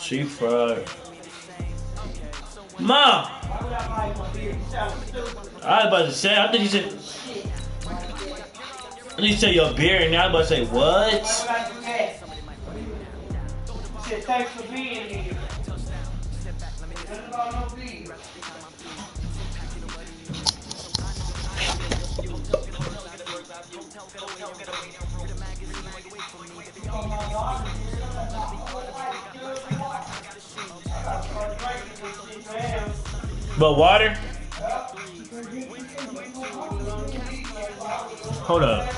She fried. Mom! I was about to say, I think you said. You said your beard, and I was about to say, what? Said, thanks for being here. But water? Hold up.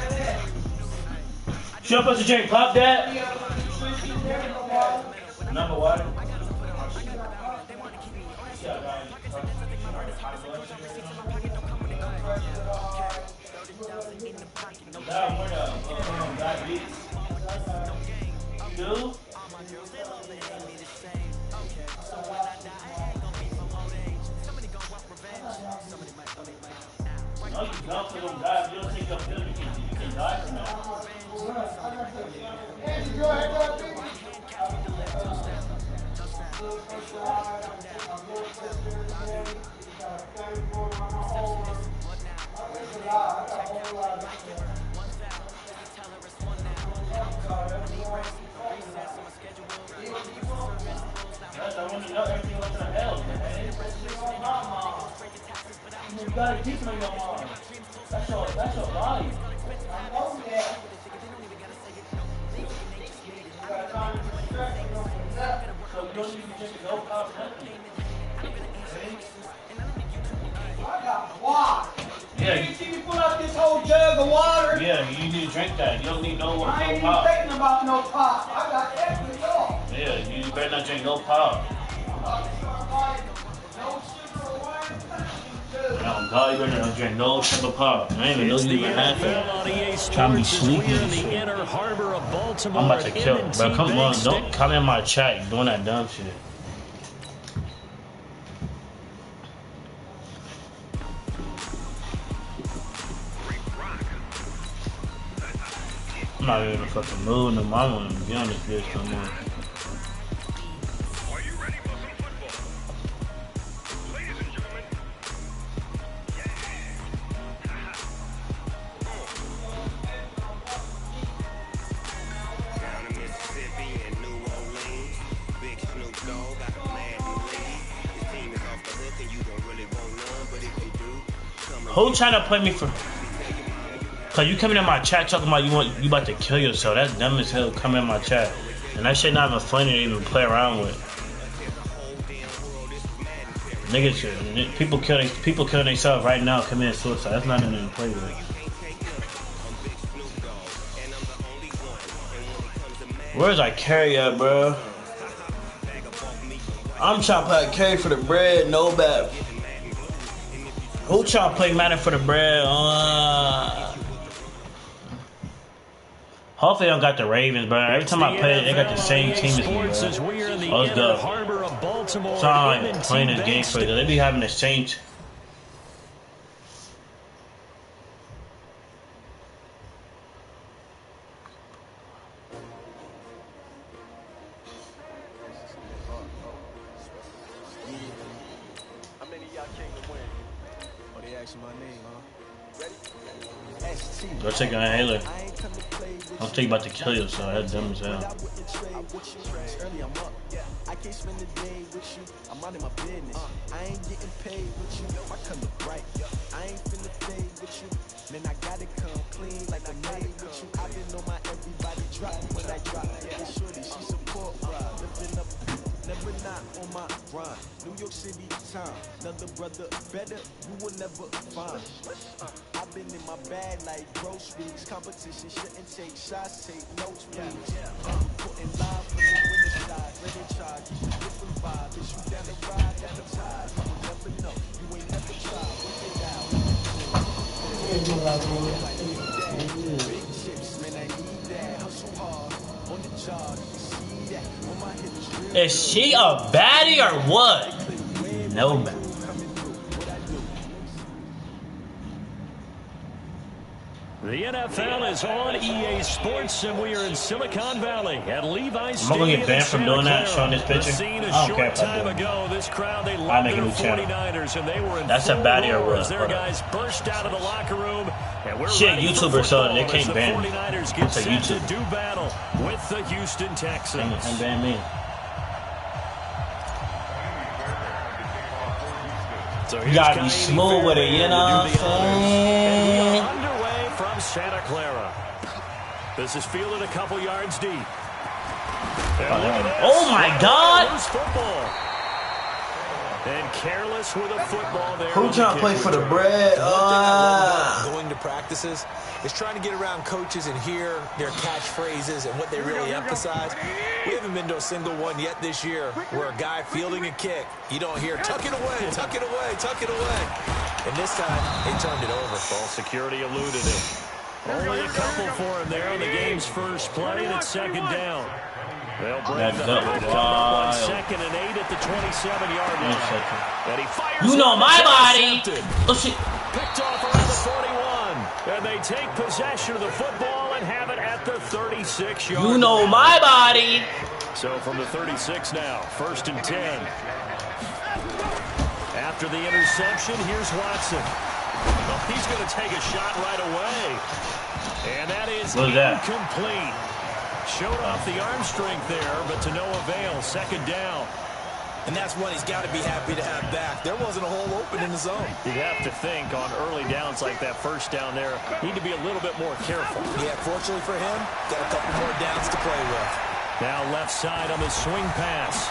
Should I supposed to drink pop that? Number water? You? No, you don't feel them die. You don't take your pill, you can die from that. I want to know everything what's in the hell, man. You gotta keep it on your mom. That's your body. I know that. So you don't need to just go pop nothing. I got water. Yeah. You see me pull out this whole jug of water? Yeah, you need to drink that. You don't need no pop. I ain't even thinking about no pop. I got everything off. Yeah, you better not drink no pop. Oh God, you better not drink no type of pop. I ain't even know you even had that. Trying to be sneaky and shit. I'm about to kill it, bro. Come on, don't come in my chat. You doing that dumb shit. I'm not even in a fucking mood no more. I don't even be on this bitch no more. Who trying to play me for? Cause you coming in my chat talking about you about to kill yourself. That's dumb as hell. Coming in my chat, and that shit not even funny to even play around with. Niggas, people killing themselves right now, committing suicide. That's not even to play with. Where's I carry at, bro? I'm trying to play carry for the bread, no bad. Who trying to play Madden for the bread? Hopefully they don't got the Ravens, bro. Every time I play it, they got the same team as me, bro. Let's go. So I'm like playing this game for them. They be having the same. Go take an inhaler. I'm thinking about to kill yourself. That's dumb as hell. I can't spend the day with you. I'm out of my business. I ain't getting paid with you. My color bright. I ain't finna play with you. Man, I gotta come clean like I made with you. I've been on my everybody drop when I drop. Yeah, shorty, she support ride. Lifting up, never not on my grind. New York City time. Another brother better, you will never find. I've been in my bag like groceries. Competition shouldn't take shots, take notes, please. Putting live from the winner side, ready charge. Different vibe, is you down the ride, down the tide. You will never know, you ain't never tried. Work it out. Big chips, man, I need that. Hustle hard on the job. You see that on my hips. Is she a baddie or what? No, man. The NFL is on EA Sports, and we are in Silicon Valley at Levi's Am I going to get banned from doing that, showing this picture? I don't care if I do it. This crowd, they love their 49ers, and they were in that's a baddie or what? Their guys burst out of the locker room, and we're shit, YouTuber, so they can't ban me. 49ers get set to do battle with the Houston Texans. And ban me. So you gotta be smooth with it, you know what I'm saying? Underway from Santa Clara. This is fielded a couple yards deep. Oh my God! Loose football. And careless with a football there. Who trying to play for the bread? Going to practices is trying to get around coaches and hear their catchphrases and what they really emphasize. We haven't been to a single one yet this year where a guy fielding a kick, you don't hear, tuck it away, tuck it away, tuck it away. And this time, they turned it over. Ball security eluded him. Only a couple for him there on the game's first play, and it's second down. They'll break the on 2nd and 8 at the 27-yard line. And he fires. You know my body. Picked off around the 41. And they take possession of the football and have it at the 36-yard line. You know my body. So from the 36 now, 1st and 10. After the interception, here's Watson. Well, he's going to take a shot right away. And that is incomplete. Showed off the arm strength there, but to no avail. 2nd down. And that's one he's got to be happy to have back. There wasn't a hole open in the zone. You'd have to think on early downs like that first down there, need to be a little bit more careful. Yeah, fortunately for him, got a couple more downs to play with. Now left side on the swing pass.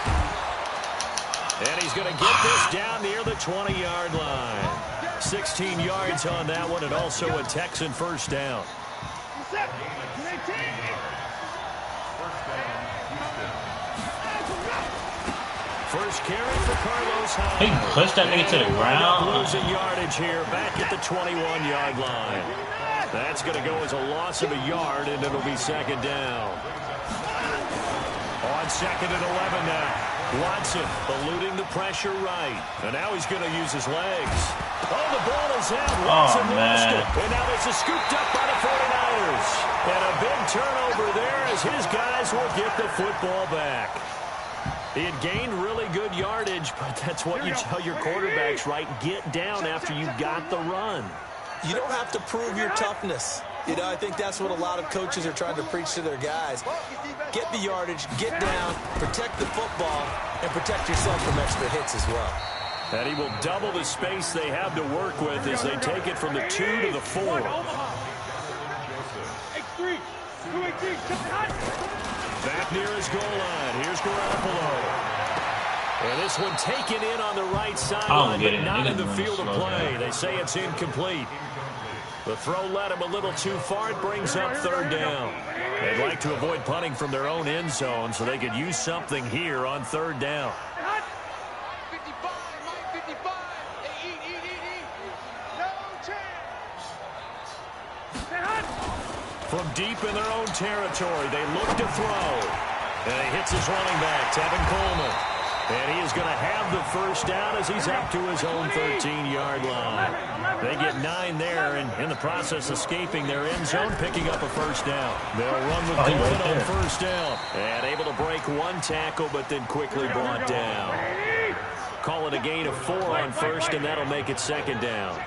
And he's going to get this down near the 20-yard line. 16 yards on that one, and also a Texan first down. First carry for Carlos Hyde. He pushed that nigga to the ground. Losing yardage here, back at the 21-yard line. That's going to go as a loss of a yard, and it'll be 2nd down. On 2nd and 11 now. Watson eluding the pressure right. And now he's going to use his legs. Oh, the ball is out. Watson lost it. And now this is scooped up by the 49ers. And a big turnover there as his guys will get the football back. He had gained really good yardage, but that's what you tell your quarterbacks, right? Get down after you got the run. You don't have to prove your toughness. You know, I think that's what a lot of coaches are trying to preach to their guys. Get the yardage, get down, protect the football, and protect yourself from extra hits as well. And he will double the space they have to work with as they take it from the 2 to the 4. Back near his goal line. Here's Garoppolo. And this one taken in on the right sideline, but not in the field of play. They say it's incomplete. The throw led him a little too far. It brings up 3rd down. They'd like to avoid punting from their own end zone so they could use something here on 3rd down. From deep in their own territory, they look to throw. And he hits his running back, Tevin Coleman. And he is going to have the first down as he's up to his own 13-yard line. They get 9 there, and in the process escaping their end zone, picking up a first down. They'll run with Glenn on 1st down. And able to break 1 tackle, but then quickly brought down. Call it a gain of 4 on 1st, and that'll make it 2nd down.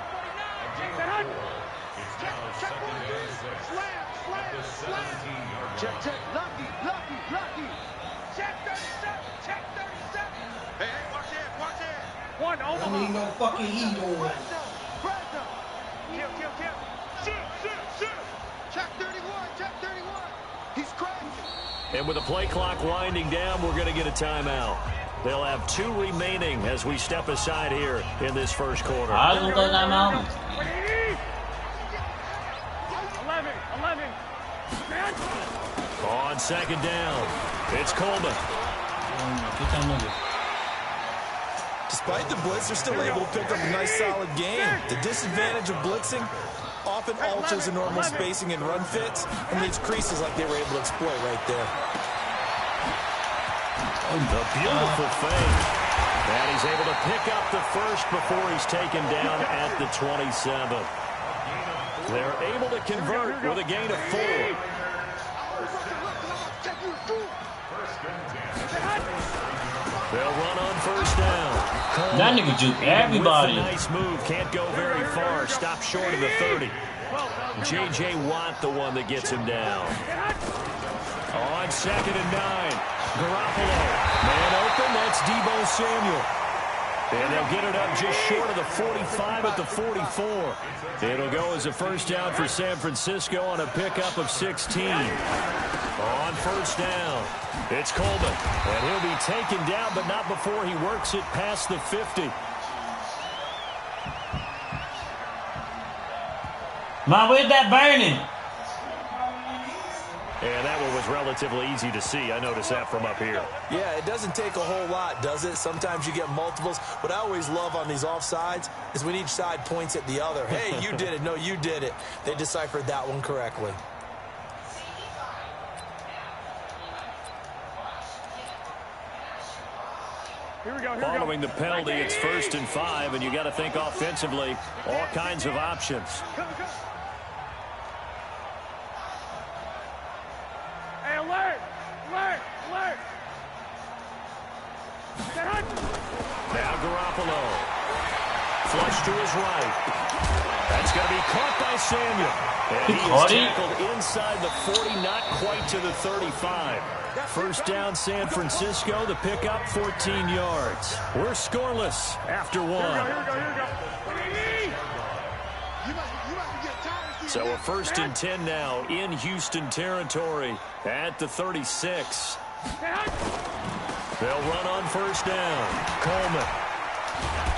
Check, lucky. Check 37, check 37. Hey, watch it. One, Omaha. I need no fucking heat on. Kill. Shoot. Check 31. He's cracking. And with the play clock winding down, we're going to get a timeout. They'll have 2 remaining as we step aside here in this first quarter. I don't go timeout. 11. On 2nd down, it's Coleman. Despite the blitz, they're still able to pick up a nice, solid game. The disadvantage of blitzing often alters the normal spacing and run fits and leaves creases like they were able to exploit right there. The beautiful fake. And he's able to pick up the first before he's taken down at the 27. They're able to convert with a gain of 4. They'll run on first down. That nigga juke everybody. Nice move. Can't go very far. Stop short of the 30. J.J. Watt, the one that gets him down. On 2nd and 9. Garoppolo. Man open. That's Deebo Samuel. And they'll get it up just short of the 45 at the 44. It'll go as a first down for San Francisco on a pickup of 16. On first down, it's Coleman. And he'll be taken down, but not before he works it past the 50. Man, where's that burning? And that one was relatively easy to see. I noticed that from up here. Yeah, it doesn't take a whole lot, does it? Sometimes you get multiples. What I always love on these offsides is when each side points at the other. Hey, you did it. No, you did it. They deciphered that one correctly. Following the penalty, it's 1st and 5, and you got to think offensively, all kinds of options. Hey, alert! Alert! Alert! Now Garoppolo. Flush to his right. That's going to be caught by Samuel. And he's tackled inside the 40, not quite to the 35. First down, San Francisco. The pickup, 14 yards. We're scoreless after 1. So a 1st and 10 now in Houston territory at the 36. They'll run on first down. Coleman.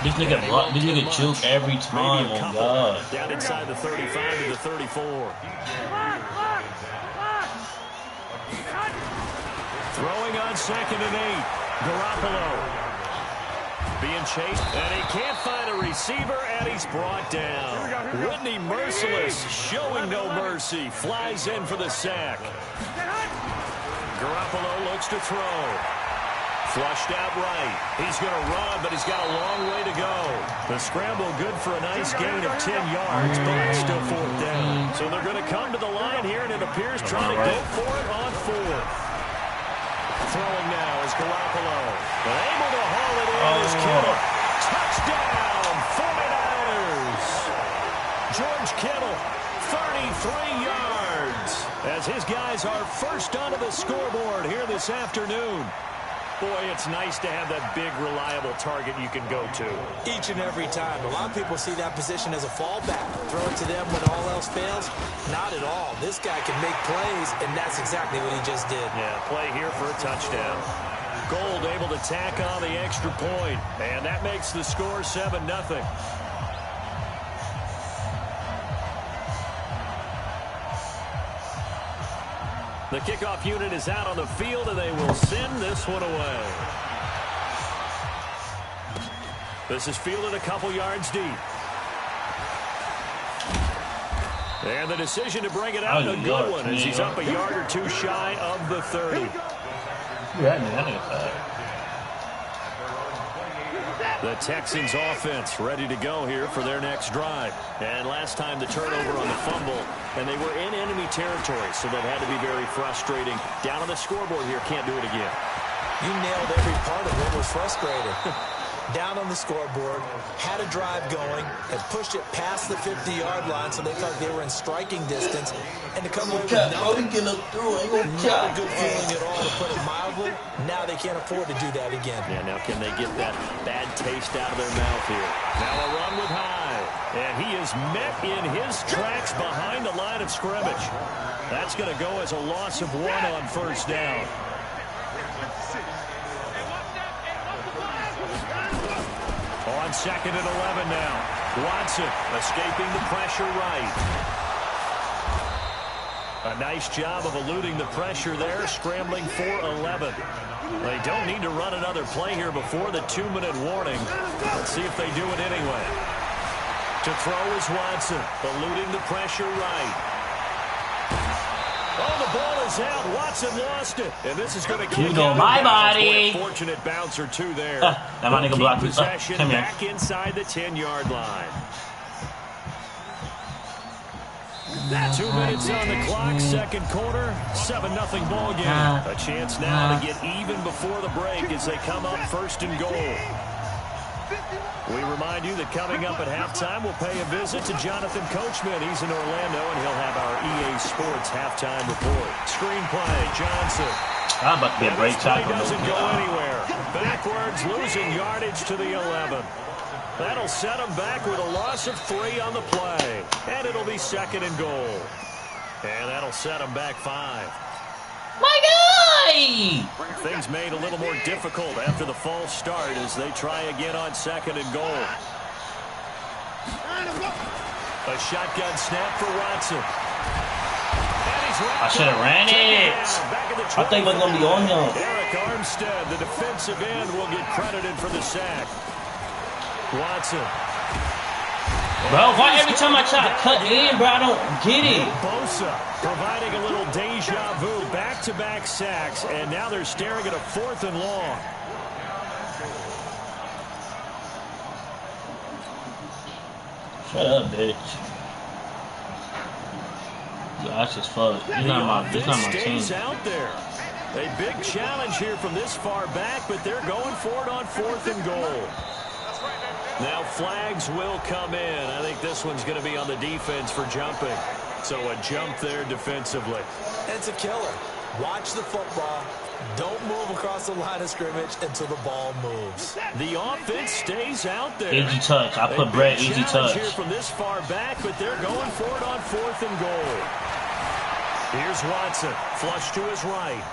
This nigga juke every time, oh God. Down inside the 35 to the 34. Throwing on 2nd and 8. Garoppolo. Being chased, and he can't find a receiver, and he's brought down. Whitney Merciless, showing no mercy, flies in for the sack. Garoppolo looks to throw. Flushed out right. He's going to run, but he's got a long way to go. The scramble good for a nice gain of 10 yards, but still 4th down. So they're going to come to the line here, and it appears trying to go for it on 4th. Throwing now is Garoppolo. But able to haul it in is Kittle. Touchdown, 49ers. George Kittle, 33 yards. As his guys are first onto the scoreboard here this afternoon. Boy, it's nice to have that big, reliable target you can go to. Each and every time. A lot of people see that position as a fallback. Throw it to them when all else fails. Not at all. This guy can make plays, and that's exactly what he just did. Yeah, play here for a touchdown. Gold able to tack on the extra point, and that makes the score 7-0. The kickoff unit is out on the field, and they will send this one away. This is fielded a couple yards deep. And the decision to bring it out, a good one, as he's up a yard or two shy of the 30. The Texans offense ready to go here for their next drive. And last time the turnover on the fumble, and they were in enemy territory, so that had to be very frustrating. Down on the scoreboard here, can't do it again. You nailed every part of what was frustrating. Down on the scoreboard, had a drive going, and pushed it past the 50-yard line, so they thought they were in striking distance. And to come away with nothing, not a good feeling at all, to put it mildly. Now they can't afford to do that again. Yeah, now can they get that bad taste out of their mouth here? Now a run with Hyde. And he is met in his tracks behind the line of scrimmage. That's going to go as a loss of 1 on first down. On 2nd and 11 now. Watson escaping the pressure right. A nice job of eluding the pressure there, scrambling for 11. They don't need to run another play here before the 2-minute warning. Let's see if they do it anyway. To throw is Watson, eluding the pressure right. Oh, the ball is out. Watson lost it. And this is going to kick out. My body. Fortunate bounce or two there. That my nigga blocked possession back inside the 10-yard line. 2 minutes on the clock, second quarter, 7-0 ball game. A chance now to get even before the break as they come up first and goal. We remind you that coming up at halftime, we'll pay a visit to Jonathan Coachman. He's in Orlando, and he'll have our EA Sports halftime report. Screenplay, Johnson. I'm about to be a great tackle. Doesn't go anywhere. Backwards, losing yardage to the 11. That'll set him back with a loss of 3 on the play. And it'll be second and goal. And that'll set him back 5. My guy! Things made a little more difficult after the false start as they try again on second and goal. A shotgun snap for Watson. I should have ran it. I think we're going to be on him. Eric Armstead, the defensive end, will get credited for the sack. Watson. Bro, why every time I try to cut in, bro, I don't get it? Bosa providing a little deja vu, back-to-back sacks, and now they're staring at a 4th and long. Shut up, bitch. That's just fuck. It's not my team. Out there. A big challenge here from this far back, but they're going for it on 4th and goal. Now flags will come in. I think this one's going to be on the defense for jumping. So a jump there defensively. It's a killer. Watch the football. Don't move across the line of scrimmage until the ball moves. The offense stays out there. Easy touch. I put Brett easy touch. Here from this far back, but they're going for it on 4th and goal. Here's Watson. Flush to his right.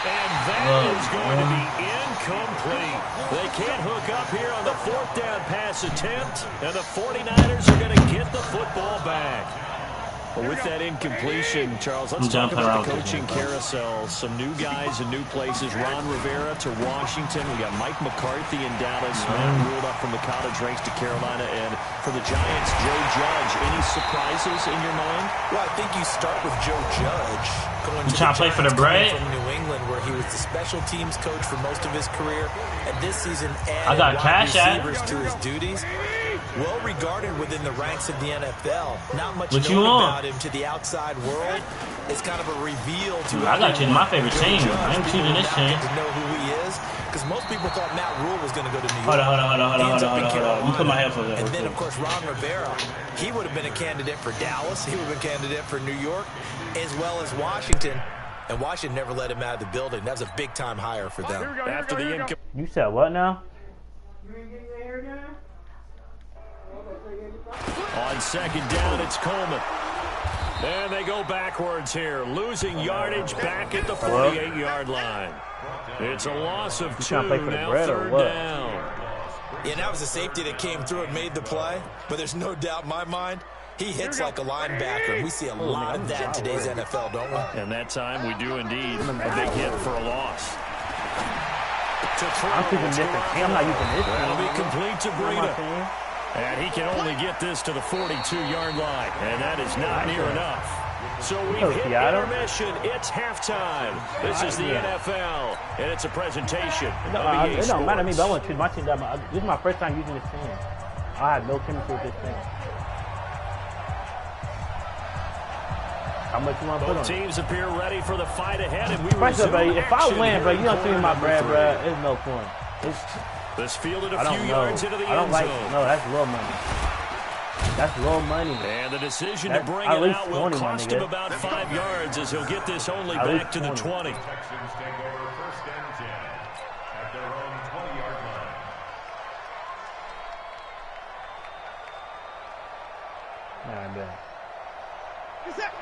And that is going to be incomplete. They can't hook up here on the 4th down pass attempt, and the 49ers are going to get the football back. Well, with that incompletion, Charles, let's talk about the coaching carousel. Some new guys in new places. Ron Rivera to Washington. We got Mike McCarthy in Dallas. Matt Rule up from the college ranks to Carolina. And for the Giants, Joe Judge. Any surprises in your mind? Well, I think you start with Joe Judge. Going to trying to play for the Braves? From New England, where he was the special teams coach for most of his career. And this season I got added cash wide receivers to his duties. Well regarded within the ranks of the NFL. Not much known about him to the outside world. It's kind of a reveal to I got you in my favorite team. I ain't choosing this team. To know who he is, because most people thought Matt Rule was going to go to New York. Hold on. You put my headphones in. And then, of course, Ron Rivera. He would have been a candidate for Dallas. He would have been a candidate for New York, as well as Washington. And Washington never let him out of the building. That was a big-time hire for them. After the income. You said what now? On second down, it's Coleman. And they go backwards here, losing yardage back at the 48-yard line. It's a loss of 2, now 3rd down. Yeah, that was a safety that came through and made the play, but there's no doubt in my mind, he hits like a linebacker. We see a lot of that in today's NFL, don't we? And that time we do indeed. A big hit for a loss. I'm choosing different. I'm not using this. That'll be complete to Breida. And he can only get this to the 42-yard line. And that is not near enough. So we've hit intermission. It's halftime. This is the NFL. And it's a presentation. It don't matter to me, but I want to choose my team. This is my first time using this team. I have no chemistry with this team. How much you want to put on? Both teams appear ready for the fight ahead. And we if I win, bro, you don't see my bread, bro. There's no point. This fielded a few yards into the end zone. No, that's little money. That's little money. And the decision to bring it out will cost him about 5 yards as he'll get this only back to the 20.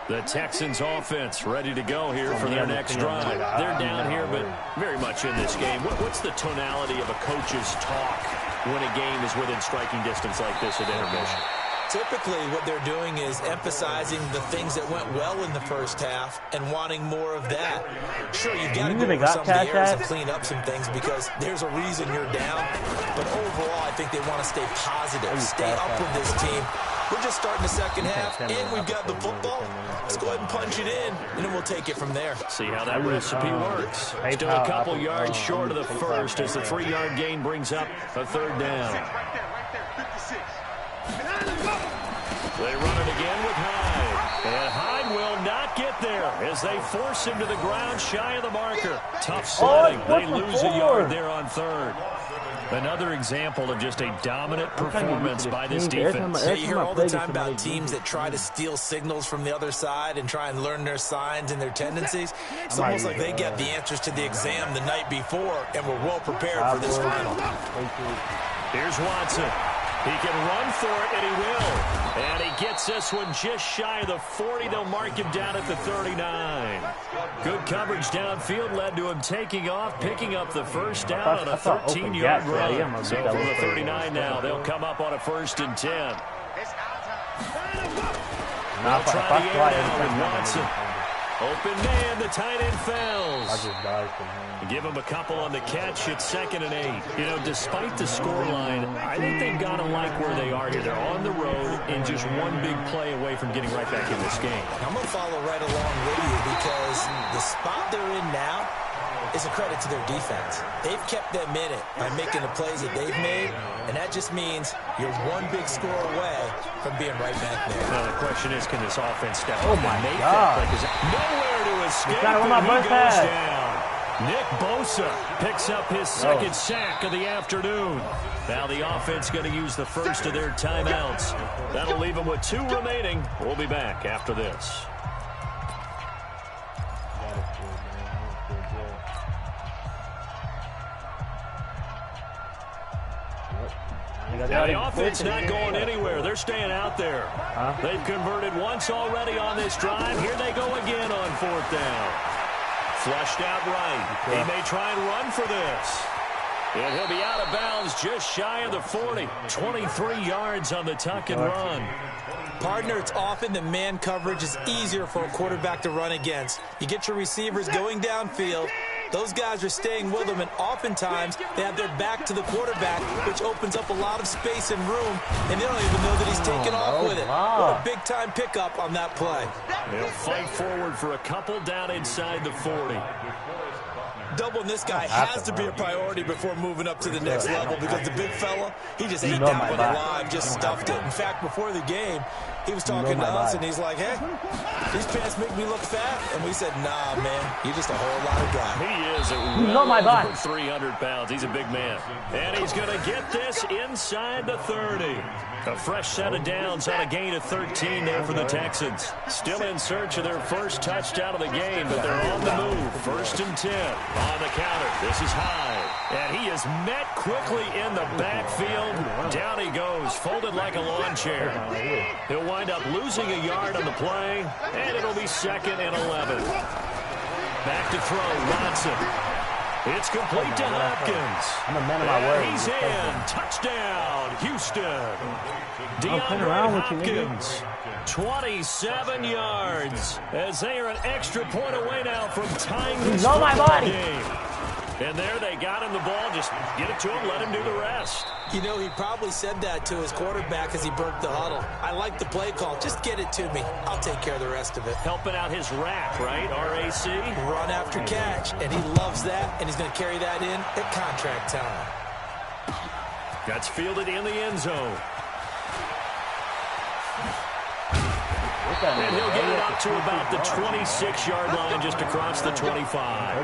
The Texans offense ready to go here for their next drive. They're down here, but very much in this game. What's the tonality of a coach's talk when a game is within striking distance like this at intermission? Typically, what they're doing is emphasizing the things that went well in the first half and wanting more of that. Sure, you've got to go over some of the errors and clean up some things because there's a reason you're down. But overall, I think they want to stay positive, stay up with this team. We're just starting the second half, and we've got the football. Let's go ahead and punch it in, and then we'll take it from there. See how that recipe works. Still a couple yards short of the first as the 3-yard gain brings up a 3rd down. They run it again with get there as they force him to the ground shy of the marker. Tough sledding. They lose a yard there on third. Another example of just a dominant performance by this defense. Yeah, you hear all the time about teams that try to steal signals from the other side and try and learn their signs and their tendencies. It's almost like they get the answers to the exam the night before and were well prepared for this final. Here's Watson. He can run for it, and he will. And he gets this one just shy of the 40. They'll mark him down at the 39. Good coverage downfield led to him taking off, picking up the first down on a 13-yard run. So from the 39 now, they'll come up on a 1st and 10. They'll try the air now with Watson. Open man, the tight end fails. Give him a couple on the catch. It's 2nd and 8. You know, despite the scoreline, I think they've got to like where they are here. They're on the road and just one big play away from getting right back in this game. I'm going to follow right along with you because the spot they're in now is a credit to their defense. They've kept them in it by making the plays that they've made, and that just means you're one big score away from being right back there. Now the question is, can this offense step up and make that play? Nowhere to escape, and he goes down. Nick Bosa picks up his 2nd sack of the afternoon. Now the offense going to use the first of their timeouts. That'll leave them with 2 remaining. We'll be back after this. Now the offense not going anywhere. They're staying out there. They've converted once already on this drive. Here they go again on 4th down. Flushed out right. He may try and run for this. And he'll be out of bounds just shy of the 40. 23 yards on the tuck and run. Partner, it's often that man coverage is easier for a quarterback to run against. You get your receivers going downfield. Those guys are staying with them, and oftentimes they have their back to the quarterback, which opens up a lot of space and room, and they don't even know that he's taking off with it. What a big-time pickup on that play. They'll fight forward for a couple down inside the 40. Doubling this guy has to be a priority before moving up to the next level because the big fella, he just ate that one alive, just stuffed it. In fact, before the game, he was talking to us, and he's like, hey, these pants make me look fat. And we said, nah, man, you're just a whole lot of guy. He is over 300 pounds. He's a big man. And he's going to get this inside the 30. A fresh set of downs on a gain of 13 there for the Texans. Still in search of their first touchdown of the game, but they're on the move. 1st and 10 on the counter. This is Hyde. And he is met quickly in the backfield. Down he goes, folded like a lawn chair. He'll wind up losing a yard on the play, and it'll be 2nd and 11. Back to throw, Watson. It's complete to Hopkins. I'm a man of my word. He's in. Touchdown, Houston. DeAndre Hopkins, 27 yards, as they are an extra point away now from tying this football game. And there they got him the ball. Just get it to him, let him do the rest. You know, he probably said that to his quarterback as he broke the huddle. I like the play call. Just get it to me. I'll take care of the rest of it. Helping out his rack, right? RAC? Run after catch, and he loves that, and he's going to carry that in at contract time. That's fielded in the end zone. And he'll get it up to about the 26-yard line just across the 25.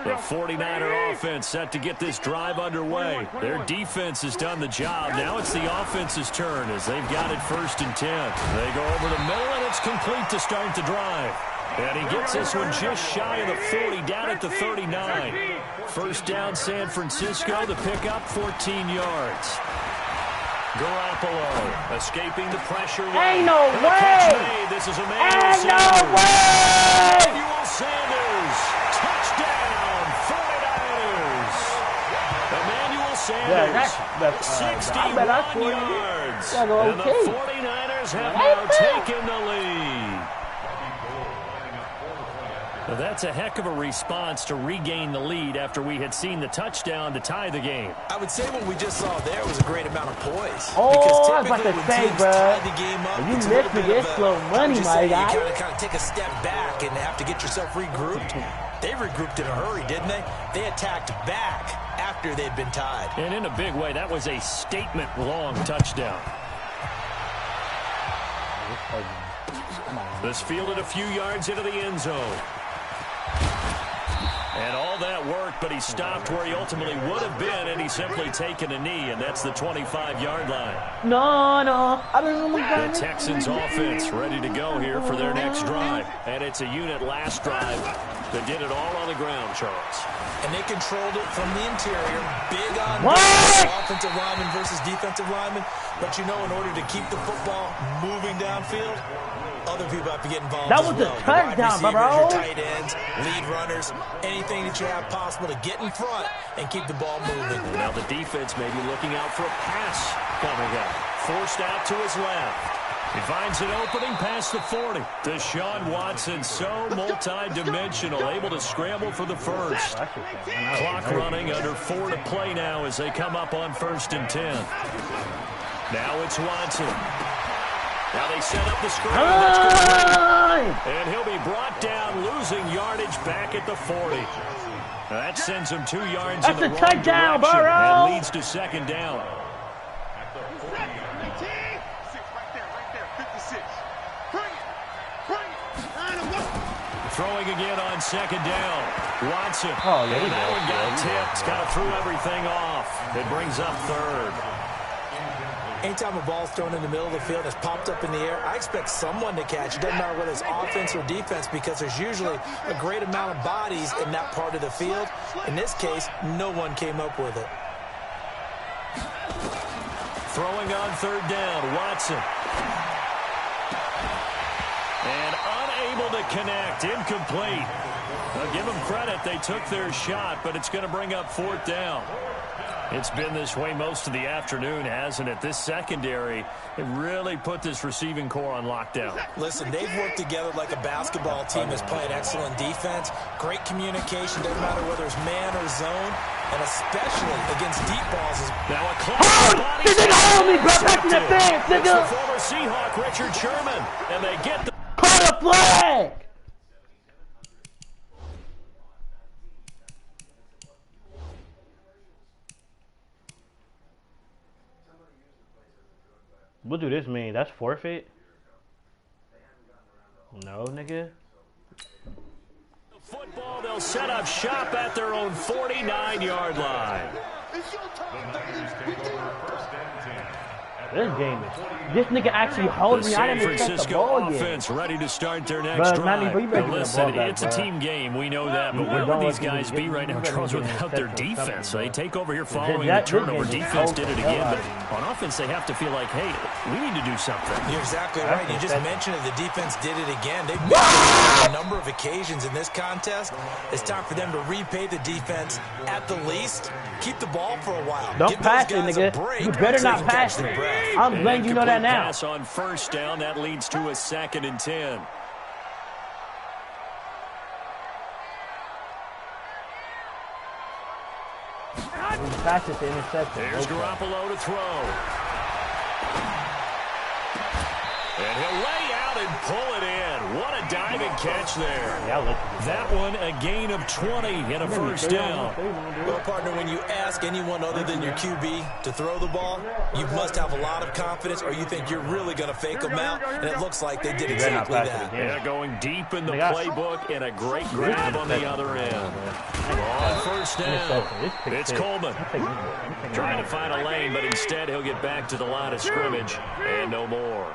The 49er offense set to get this drive underway. Their defense has done the job. Now it's the offense's turn as they've got it 1st and 10. They go over the middle, and it's complete to start the drive. And he gets this one just shy of the 40, down at the 39. 1st down, San Francisco. The pickup, 14 yards. Garoppolo escaping the pressure. Ain't no way! This is Emmanuel Sanders. No way! Emmanuel Sanders. Touchdown, 49ers. Emmanuel Sanders, 61 yards. And the 49ers have now taken the lead. Now that's a heck of a response to regain the lead after we had seen the touchdown to tie the game. I would say what we just saw there was a great amount of poise. Oh, I was about to say, bro. You missed me. It's slow money, my guy. You kind of take a step back and have to get yourself regrouped. They regrouped in a hurry, didn't they? They attacked back after after they'd been tied. And in a big way, that was a statement-long touchdown. This fielded a few yards into the end zone. And all that worked, but he stopped where he ultimately would have been, and he's simply taken a knee, and that's the 25-yard line. No. The Texans offense ready to go here for their next drive. And it's a unit last drive that did it all on the ground, Charles. And they controlled it from the interior. Big on offensive lineman versus defensive lineman. But you know, in order to keep the football moving downfield, other people have to get involved. That was a touchdown, bro. Your tight ends, lead runners, anything that you have possible to get in front and keep the ball moving. Now the defense may be looking out for a pass coming up. Forced out to his left. He finds an opening past the 40. Deshaun Watson, so multi-dimensional, able to scramble for the first. Clock running, under 4 to play now as they come up on 1st and 10. Now it's Watson. Now they set up the screen. And he'll be brought down, losing yardage back at the 40. That sends him 2 yards in the wrong direction and leads to 2nd down. Throwing again on 2nd down. Watson. That one got tipped. Kind of threw everything off. It brings up 3rd. Anytime a ball's thrown in the middle of the field and it's popped up in the air, I expect someone to catch. It doesn't matter whether it's offense or defense, because there's usually a great amount of bodies in that part of the field. In this case, no one came up with it. Throwing on 3rd down, Watson. And unable to connect, incomplete. Now give them credit, they took their shot, but it's going to bring up 4th down. It's been this way most of the afternoon, hasn't it? This secondary, it really put this receiving core on lockdown. Listen, they've worked together like a basketball team that's playing excellent defense. Great communication, doesn't matter whether it's man or zone, and especially against deep balls. Now a close body. It's the former Seahawk, Richard Sherman, and they get the call a flag. What do this mean? That's forfeit? No, nigga. Football, they'll set up shop at their own 49-yard line. This game is... This nigga actually holds me. I didn't even catch the ball yet. Offense ready to start their next drive. Listen, it's a team game. We know that. But where would these guys be right now, Charles, without their defense? They take over here following the turnover. Defense did it again. But on offense, they have to feel like, hey, we need to do something. You're exactly right. You just mentioned it. The defense did it again. They've made it on a number of occasions in this contest. It's time for them to repay the defense at the least. Keep the ball for a while. Don't pass it, nigga. You better not pass it. I'm glad you know that now. Pass on 1st down. That leads to a 2nd and 10. Pass it to interception. There's Garoppolo to throw. And he'll lay out and pull it in. What a diving catch there. That one a gain of 20 and a 1st down. Well, partner, when you ask anyone other than your QB to throw the ball, you must have a lot of confidence, or you think you're really going to fake them out, and it looks like they did exactly that. Yeah, going deep in the playbook and a great grab on the other end. On 1st down, it's Coleman. Trying to find a lane, but instead he'll get back to the line of scrimmage and no more.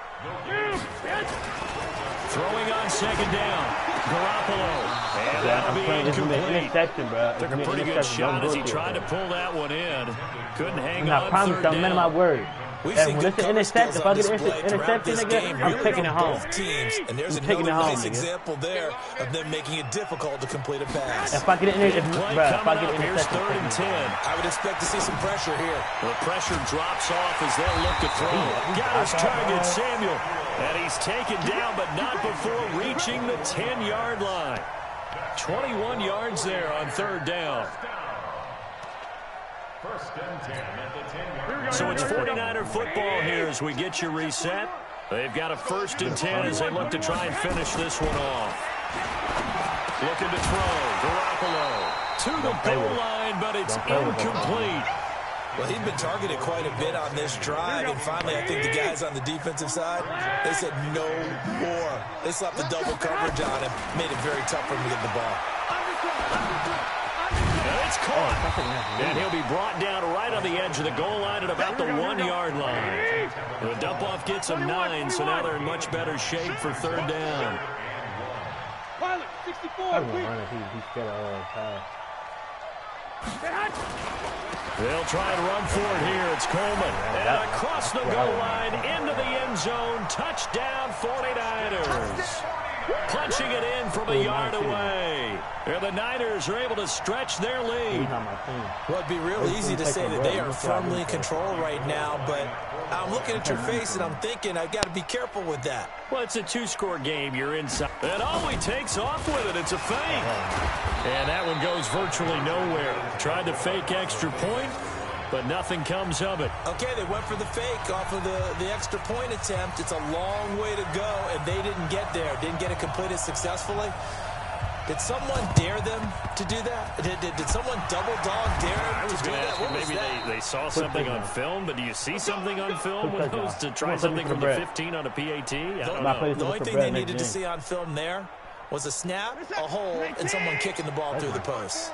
Throwing on 2nd down, Garoppolo. And that'll be incomplete. Took a pretty good shot as he tried to pull that one in. Couldn't hang on. I promise I'm man of my word. When it's an interception, if I get an interception, nigga, I'm taking it home. And there's another nice example there of them making it difficult to complete a pass. If I get an interception, here's 3rd and 10. I would expect to see some pressure here. The pressure drops off as they'll look to throw. Got his target, Samuel. And he's taken down, but not before reaching the 10-yard line. 21 yards there on 3rd down. So it's 49er football here as we get you reset. They've got a 1st and 10 as they look to try and finish this one off. Looking to throw. Garoppolo to the goal line, but it's incomplete. Well, he's been targeted quite a bit on this drive, and finally I think the guys on the defensive side, they said no more. They slapped the double coverage on him, made it very tough for him to get the ball. And it's caught, and he'll be brought down right on the edge of the goal line at about the 1-yard line. The dump-off gets them 9, so now they're in much better shape for third down. They'll try and run for it here. It's Coleman. And across the goal line, into the end zone. Touchdown, 49ers. Punching it in from a yard away. And the Niners are able to stretch their lead. Well, it'd be real easy to say that they are firmly in control right now, but I'm looking at your face and I'm thinking I've got to be careful with that. Well, it's a 2-score game. You're inside. And he takes off with it. It's a fake. And that one goes virtually nowhere. Tried to fake extra point, but nothing comes of it. Okay, they went for the fake off of the extra point attempt. It's a long way to go, and they didn't get there. Didn't get it completed successfully. Did someone dare them to do that? Did someone double-dog dare them to do that? What maybe they saw something on film, but do you see something on film with those to try something from the 15 on a PAT? I don't know. The only thing they needed to see on film there was a snap, a hold, and someone kicking the ball through the post.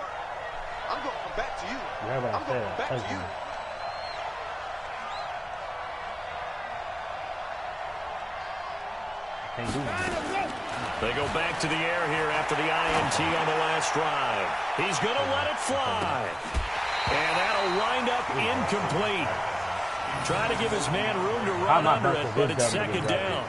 I'm going to come back to you. I'm going to come back to you. They go back to the air here after the INT on the last drive. He's going to let it fly. And that'll wind up incomplete. Trying to give his man room to run under it, but it's second down.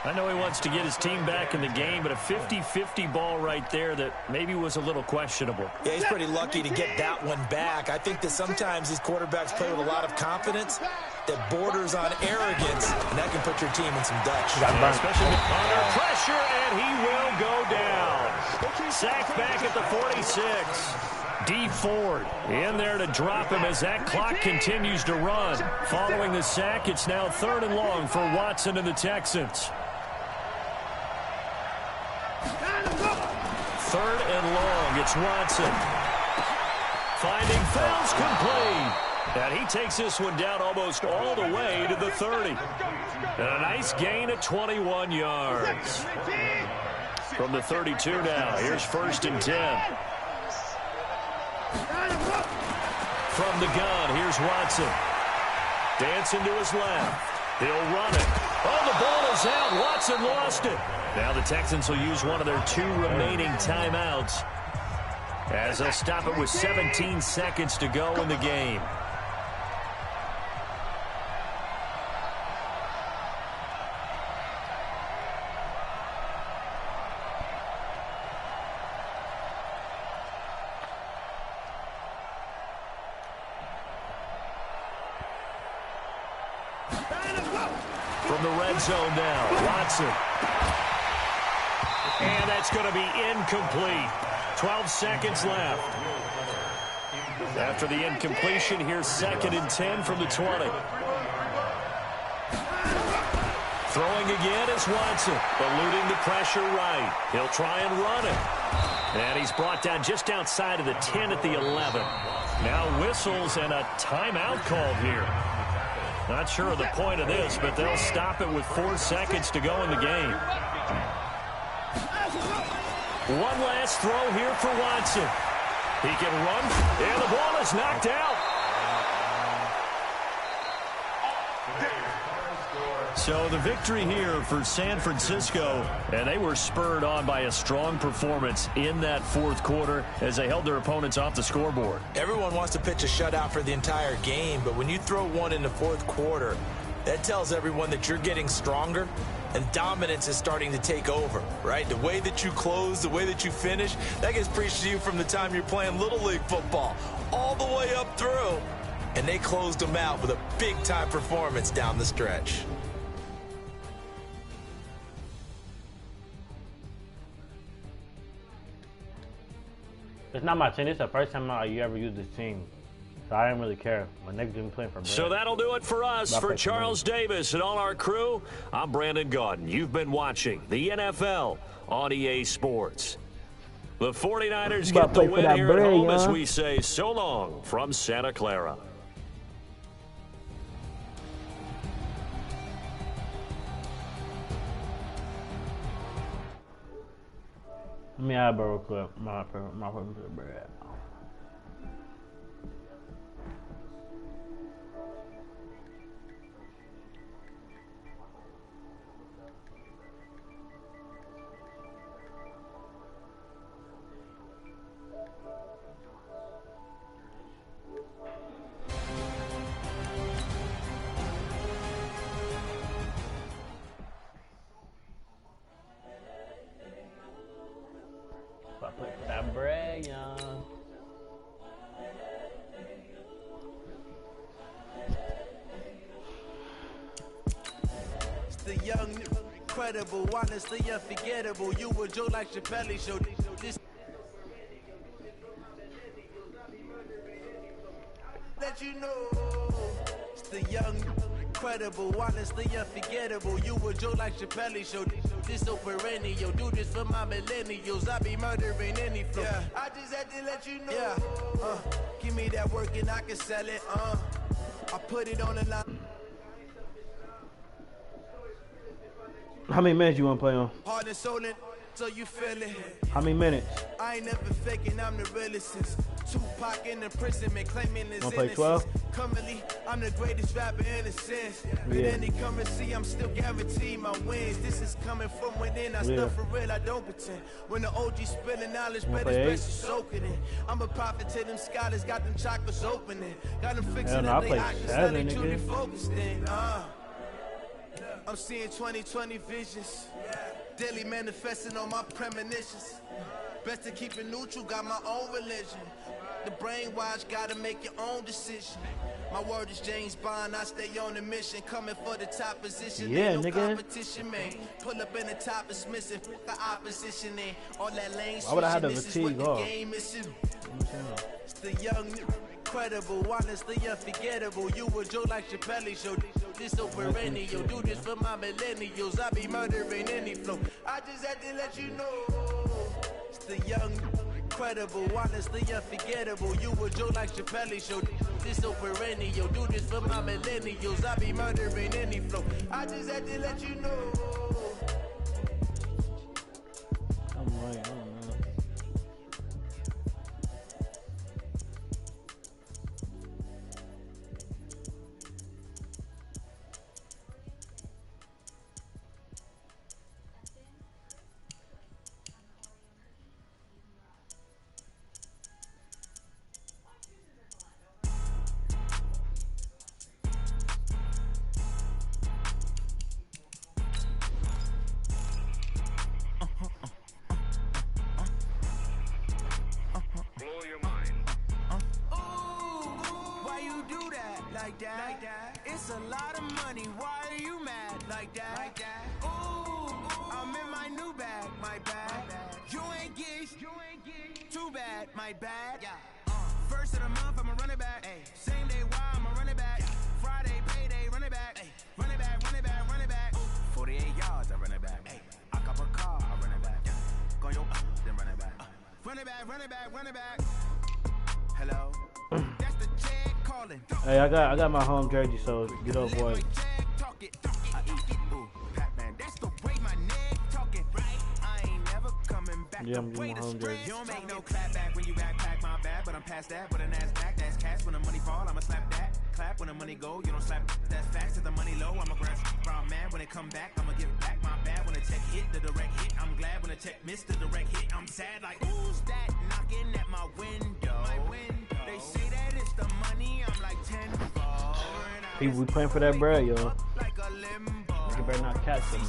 I know he wants to get his team back in the game, but a 50-50 ball right there that maybe was a little questionable. Yeah, he's pretty lucky to get that one back. I think that sometimes these quarterbacks play with a lot of confidence that borders on arrogance, and that can put your team in some Dutch. Especially under pressure, and he will go down. Sacked back at the 46. D. Ford in there to drop him as that clock continues to run. Following the sack, it's now 3rd and long for Watson and the Texans. 3rd and long, it's Watson. Finding Fells complete. And he takes this one down almost all the way to the 30. And a nice gain of 21 yards. From the 32 now, here's 1st and 10. From the gun, here's Watson. Dancing to his left. He'll run it. Oh, the ball is out. Watson lost it. Now the Texans will use one of their 2 remaining timeouts as they'll stop it with 17 seconds to go in the game. From the red zone now, Watson. And that's going to be incomplete. 12 seconds left. After the incompletion, here's 2nd and 10 from the 20. Throwing again is Watson, eluding the pressure right. He'll try and run it. And he's brought down just outside of the 10 at the 11. Now whistles and a timeout called here. Not sure of the point of this, but they'll stop it with 4 seconds to go in the game. One last throw here for Watson. He can run, and the ball is knocked out. So the victory here for San Francisco, and they were spurred on by a strong performance in that 4th quarter as they held their opponents off the scoreboard. Everyone wants to pitch a shutout for the entire game, but when you throw one in the 4th quarter, that tells everyone that you're getting stronger and dominance is starting to take over, right? The way that you close, the way that you finish, that gets preached to you from the time you're playing Little League football all the way up through. And they closed them out with a big-time performance down the stretch. It's not my team. It's the first time you ever used this team. So I didn't really care. My niggas been playing for bread. So that'll do it for us. For Charles Davis and all our crew, I'm Brandon Gaudin. You've been watching the NFL on EA Sports. The 49ers about get the to play for win that here bread, at home as y'all. we say so long from Santa Clara. Let me add a clip. My favorite bread. I play for that bread, y'all. It's the young, incredible, honestly unforgettable. You were Joe like Chappelle show. This let you know. It's the young, incredible, honestly unforgettable. You were Joe like Chappelle show. This so perennial. Do this for my millennials. I be murdering any flow. Yeah. I just had to let you know. Yeah. Give me that work and I can sell it. I put it on the line. How many minutes you want to play on? Heart and soul, so you feel it. How many minutes? I ain't never faking, I'm the realest since Tupac in imprisonment, claiming his Wanna play innocence. 12? Currently, I'm the greatest rapper in a sense. With any currency, I'm still guaranteed my wins. This is coming from within, I stuff for real, I don't pretend. When the OG spilling knowledge, better best you soak it in. I'm a prophet to them scholars, got them chakras opening. Got them fixing up they eyes, now they truly focused in. I'm seeing 2020 visions. Daily manifesting on my premonitions. Best to keep it neutral, got my own religion. The brainwash, gotta make your own decision. My word is James Bond, I stay on a mission. Coming for the top position, yeah, ain't no nigga. competition, man. Pull up in the top is missing, fuck the opposition in. All that lane Why would I have the switching, this is what fatigue the off? game is. It's the young, incredible, honestly unforgettable. You were Joe like Chappelle show. This so perennial. Do this for my millennials. I be murdering any flow. I just had to let you know. It's the young, incredible, honestly unforgettable. You were Joe like Chappelle show. This so perennial. Do this for my millennials. I be murdering any flow. I just had to let you know. I'm right, I don't know. Like that. It's a lot of money. Why are you mad like that? Ooh, I'm in my new bag. My bad. You ain't get too bad. My bad. First of the month, I'ma run it back. Same day, why I'ma run it back. Friday, payday, run it back. Run it back, run it back, run it back. 48 yards, I run it back. I cop a car, I run it back. Go yo, then run it back. Run it back, run it back, run it back. Hello. That's the check calling. Hey, I got my home jersey, so get up, boy. Yeah, I'm getting my home jersey. You don't make no clap back when you backpack my bag, but I'm past that. But a NASDAQ, that's cash. When the money fall, I'ma slap that. Clap when the money go, you don't slap. That's facts. If the money low, I'ma grab brown man. When it come back, I'ma give back my bad. When the check hit, the direct hit. I'm glad when the check missed the direct hit. I'm sad like, who's that knocking at my window? They say that it's the money. I'm like 10 ball. People, we playing for that bread, yo. You better not catch them.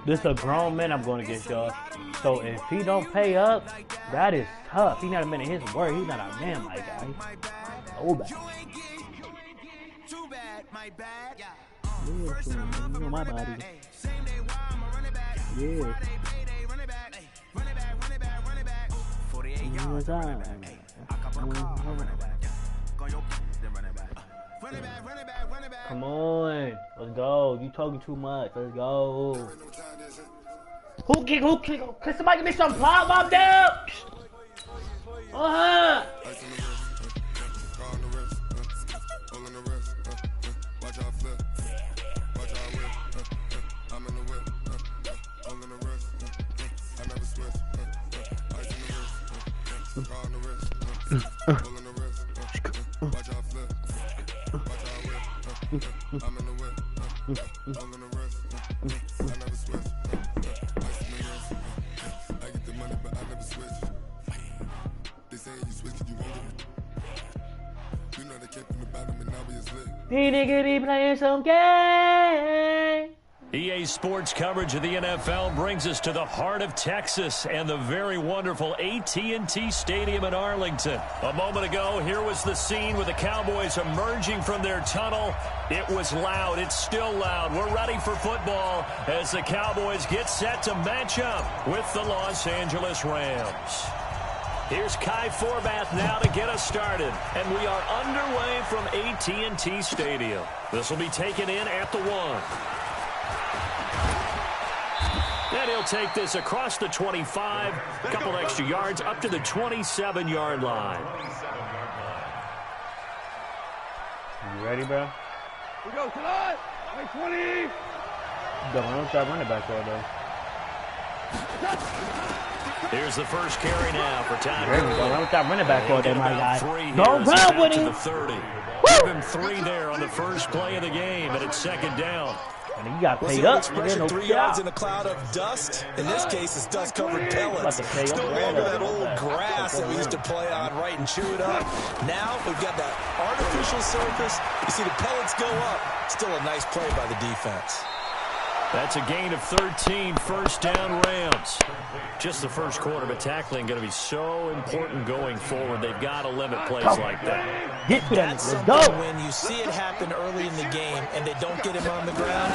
This a grown man I'm going against, y'all. So if he don't pay up, that is tough. He not a man of his word. He's not a man like that. Oh, bad. Yeah, you know my body. Yeah. Come on. Let's go. You talking too much. Let's go. Who kick? Can somebody give me some pop up there? He nigga playing some game. EA Sports coverage of the NFL brings us to the heart of Texas and the very wonderful AT&T Stadium in Arlington. A moment ago, here was the scene with the Cowboys emerging from their tunnel. It was loud. It's still loud. We're ready for football as the Cowboys get set to match up with the Los Angeles Rams. Here's Kai Forbath now to get us started. And we are underway from AT&T Stadium. This will be taken in at the 1. And he'll take this across the 25, a couple extra yards up to the 27-yard line. You ready, bro? We go tonight. 20. Don't run that running back all day. Here's the first carry now for Todd. Don't run with that running back all day, my guy. Don't run with him. The 30. Give him 3 there on the first play of the game, and it's 2nd down. And you got paid up. Expression, 3 yards in a cloud of dust. In this case, it's dust-covered pellets. It's no longer that old grass that we used to play on, right, and chew it up. Now we've got that artificial surface. You see the pellets go up. Still a nice play by the defense. That's a gain of 13, first down Rams. Just the first quarter, but tackling going to be so important going forward. They've got to limit plays like that. Get to them. That's Let's go. When you see it happen early in the game and they don't get him on the ground,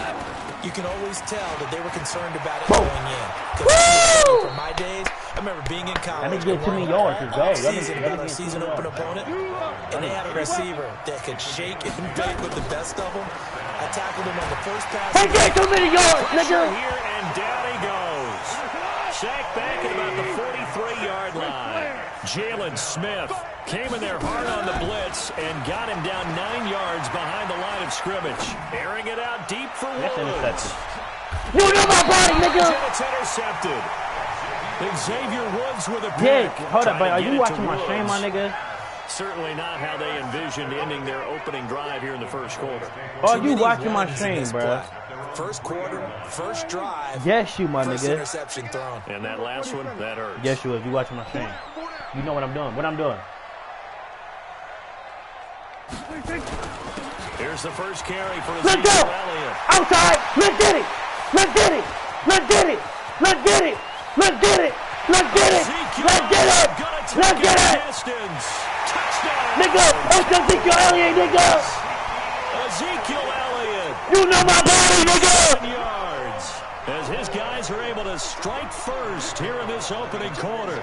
you can always tell that they were concerned about it going in. From my days, I remember being in college. Let me get too many yards. Let's go. About our season open opponent, and they had a receiver that could shake and bake with the best of them. I tackled him on the first pass. Hey, get too many yards, nigga. Here and down he goes. Sacked back at about the 43-yard line. Jalen Smith came in there hard on the blitz and got him down 9 yards behind the line of scrimmage. Airing it out deep for Woods. You know my body, nigga. It's intercepted. Xavier Woods with a pick. Yeah, hold up, but are you watching my stream, my nigga? Certainly not how they envisioned ending their opening drive here in the first quarter. Oh, you watching my stream, bro? First quarter, first drive. Yes, you, my first nigga. Interception thrown. And that last one, that hurts. Yes, you is. You watching my stream? You know what I'm doing. What I'm doing. Here's the first carry for Let's go. Elliott. Outside. Let's get it. Let's get it. Let's get it. Let's get it. Let's get it. Let's get it. Let's get it. Let's get it. Touchdown. Nigga, it's Ezekiel Elliott, nigga. Ezekiel Elliott. You know my body, nigga. 7 yards. As his guys are able to strike first here in this opening quarter.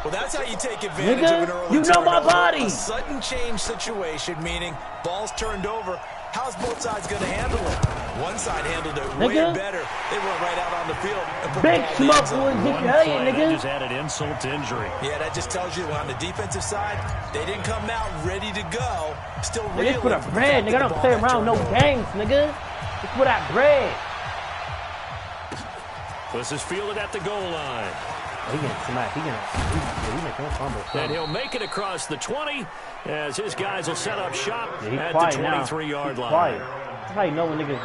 Well, that's how you take advantage Nigga, of an early you know my turnover. body. A sudden change situation, meaning ball's turned over. How's both sides going to handle it? One side handled it way Nigga. better. They went right out on the field and put Big the ball in the smoke end zone. with Ezekiel One Elliott, play that nigga. just added insult to injury. Yeah, that just tells you on the defensive side, they didn't come out ready to go. Still Nigga, reeling it's for the from bread, fact nigga. I that don't the play ball got around no turned over. games, nigga. It's for that bread. This is fielded at the goal line. He getting smacked. He making a fumble. And he'll make it across the 20 as his guys will set up shop Yeah, he's at quiet the now. 23-yard He's line. quiet. That's how you know when niggas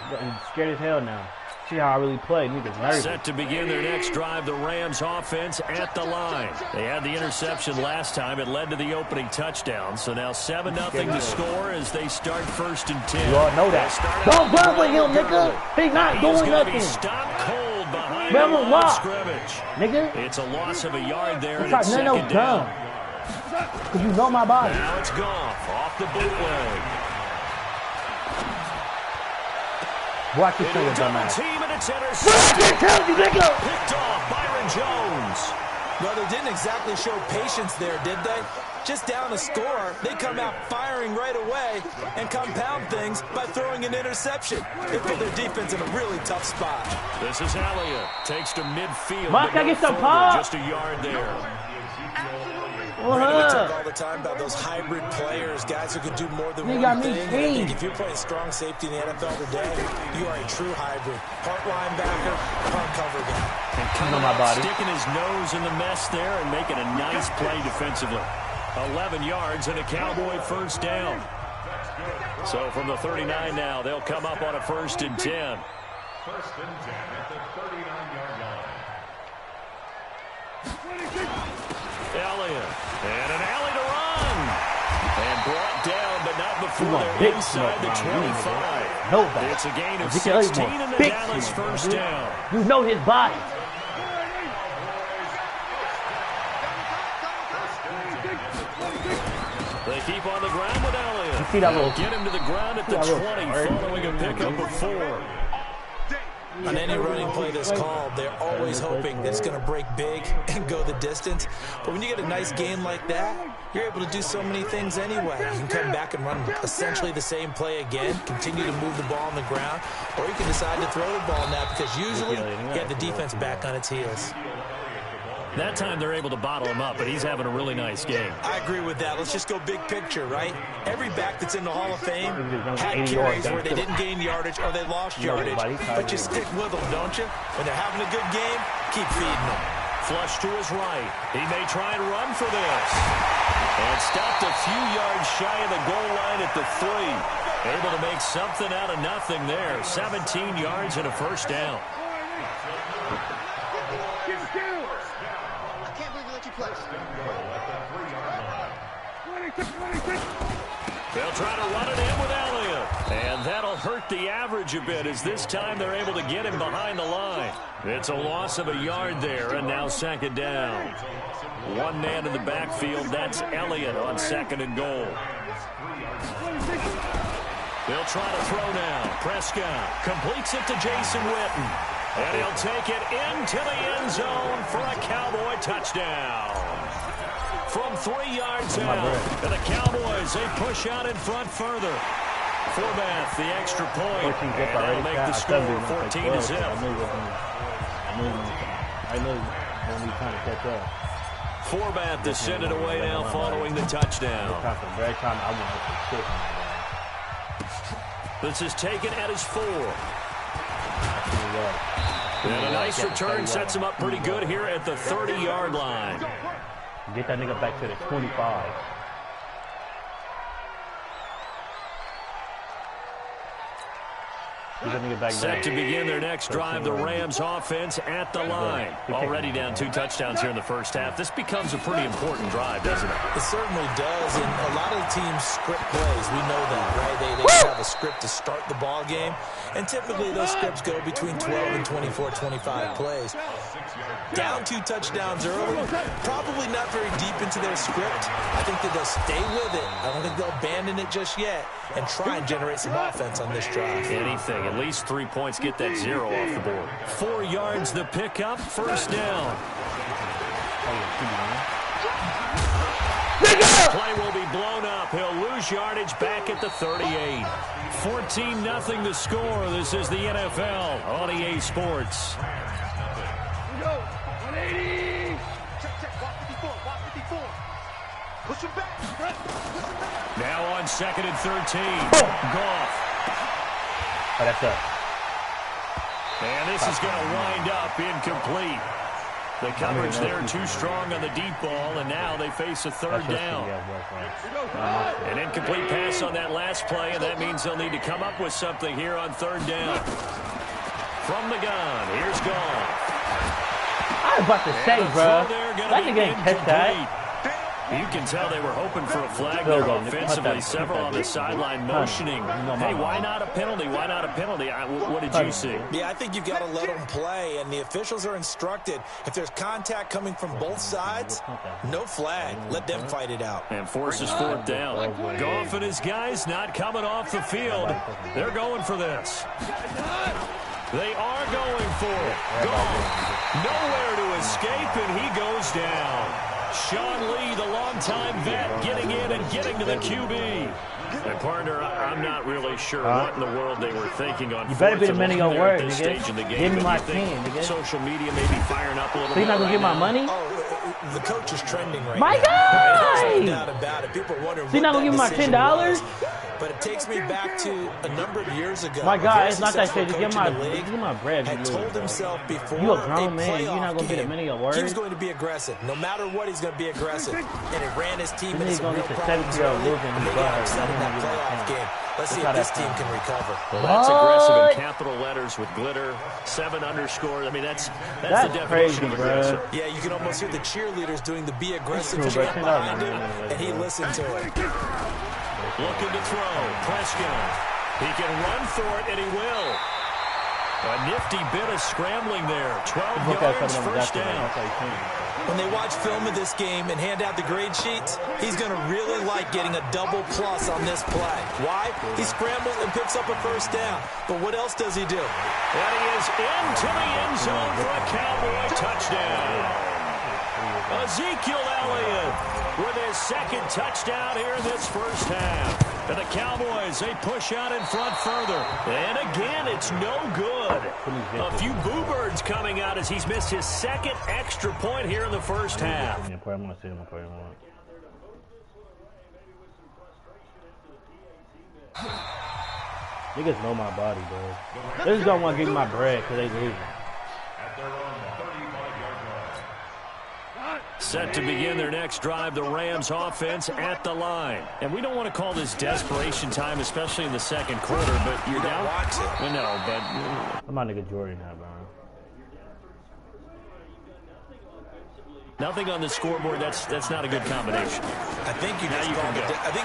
getting scared as hell now. See how I really play. Niggas nervous. Set to begin their next drive, the Rams offense at the line. They had the interception last time. It led to the opening touchdown. So now 7-0 to score as they start 1st and 10. You all know that. Don't run with him, nigga. He's not doing He's gonna be nothing. stopped cold behind Remember the line why? of scrimmage. Nigga, It's a loss of a yard there, it's and like it's no second down. dumb. Cause you know my body. Now it's Goff off the bootleg. Watch this Into nigga a double dumbass. team, and it's What I intercepted. just tell you, nigga? Picked off Byron Jones. Well, they didn't exactly show patience there, did they? Just down a score, they come out firing right away and compound things by throwing an interception. They put their defense in a really tough spot. This is Elliott. Takes to midfield. Mark, I get some pop. Just a yard there. We talk all the time about those hybrid players, guys who can do more than one thing. And I think if you're playing strong safety in the NFL today, you are a true hybrid. Part linebacker, part cover guy. And sticking his nose in the mess there and making a nice play defensively. 11 yards and a Cowboy first down. So from the 39 now, they'll come up on a 1st and 10. 1st and 10 at the 39-yard line. Elliott. And an alley to run. And brought down, but not before they're inside the 25. It's a gain of 16 and the Dallas first down. You know his body. They keep on the ground with Elliott. You see that little, get him to the ground at the 20, following a pickup of 4. On any running play that's called, they're always hoping that it's going to break big and go the distance. But when you get a nice game like that, you're able to do so many things anyway. You can come back and run essentially the same play again, continue to move the ball on the ground, or you can decide to throw the ball now because usually you have the defense back on its heels. That time they're able to bottle him up, but he's having a really nice game. I agree with that. Let's just go big picture, right? Every back that's in the Hall of Fame had carries where they didn't gain yardage or they lost yardage. But you stick with them, don't you? When they're having a good game, keep feeding them. Flush to his right. He may try and run for this. And stopped a few yards shy of the goal line at the 3. Able to make something out of nothing there. 17 yards and a first down. They'll try to run it in with Elliott. And that'll hurt the average a bit as this time they're able to get him behind the line. It's a loss of a yard there, and now 2nd down. One man in the backfield, that's Elliott on 2nd and goal. They'll try to throw now. Prescott completes it to Jason Witten. And he'll take it into the end zone for a Cowboy touchdown. From 3 yards out, and the Cowboys, they push out in front further. Forbath, the extra point, and that'll make the score 14-0. I know when he's trying to catch up. Forbath to send it away now following the touchdown. This is taken at his 4. And a nice return sets him up pretty good here at the 30-yard line. Get that nigga back to the 25. Set to begin their next drive, the Rams offense at the line. Already down 2 touchdowns here in the first half. This becomes a pretty important drive, doesn't it? It certainly does, and a lot of the teams script plays. We know that, right? They have a script to start the ball game, and typically those scripts go between 12 and 24, 25 plays. Down 2 touchdowns early, probably not very deep into their script. I think that they'll stay with it. I don't think they'll abandon it just yet and try and generate some offense on this drive. Anything. At least 3 points, get that 0 off the board. 4 yards the pickup, first down. Play will be blown up. He'll lose yardage back at the 38. 14-0 the score. This is the NFL on EA Sports. Go. 180. Check. Walk 54. Walk 54. Push him back. Now on 2nd and 13. Goff. Oh, that's up. And this is going to wind up incomplete. The coverage there too strong on the deep ball, and now they face a 3rd down. An incomplete pass on that last play, and that means they'll need to come up with something here on 3rd down. From the gun, here's Goff. I was about to say, bro, that nigga ain't catch that. You can tell they were hoping for a flag there offensively. Several on the sideline motioning. Hey, why not a penalty? Why not a penalty? What did you see? Yeah, I think you've got to let them play, and the officials are instructed. If there's contact coming from both sides, no flag. Let them fight it out. And forces 4th down. Goff and his guys not coming off the field. They're going for this. They are going for it. Goff. Nowhere to escape, and he goes down. Sean Lee, the longtime vet, getting in and getting to the QB. And partner, I'm not really sure what in the world they were thinking on. You better be the man of your word, nigga. Stage in the game. Give me my 10, nigga. Social media may be firing up a little bit. So you're not going to get my money? Oh, the coach is trending right my now. God! There's no doubt about it. People are wondering so you're not going to give me my $10? But it takes me back to a number of years ago. My God, it's not that shit. Just give my bread. Had told himself before you a grown man. You're not going to be the man of your word. He was going to be aggressive. No matter what, he's going to be aggressive. And it ran his team into some real problems. Playoff game. Let's see if this team can recover. Well, that's aggressive in capital letters with glitter, 7 underscores. I mean, that's the definition crazy, of aggressive. Bro. Yeah, you can almost hear the cheerleaders doing the be aggressive chant behind him, and he listened to it. Looking to throw. Prescott. He can run for it, and he will. A nifty bit of scrambling there. 12 yards, first down. When they watch film of this game and hand out the grade sheets, he's going to really like getting a double plus on this play. Why? He scrambles and picks up a first down. But what else does he do? And he is into the end zone for a Cowboy touchdown. Ezekiel Elliott with his second touchdown here in this first half. And the Cowboys, they push out in front further. And again, it's no good. A few boo birds coming out as he's missed his second extra point here in the first half. Niggas know my body, bro. They just don't want to give me my bread because they losing. Set to begin their next drive, the Rams offense at the line. And we don't want to call this desperation time, especially in the second quarter, but you're down. Well, no, but I'm my nigga Jordan now, bro. Nothing on the scoreboard. That's not a good combination. I think you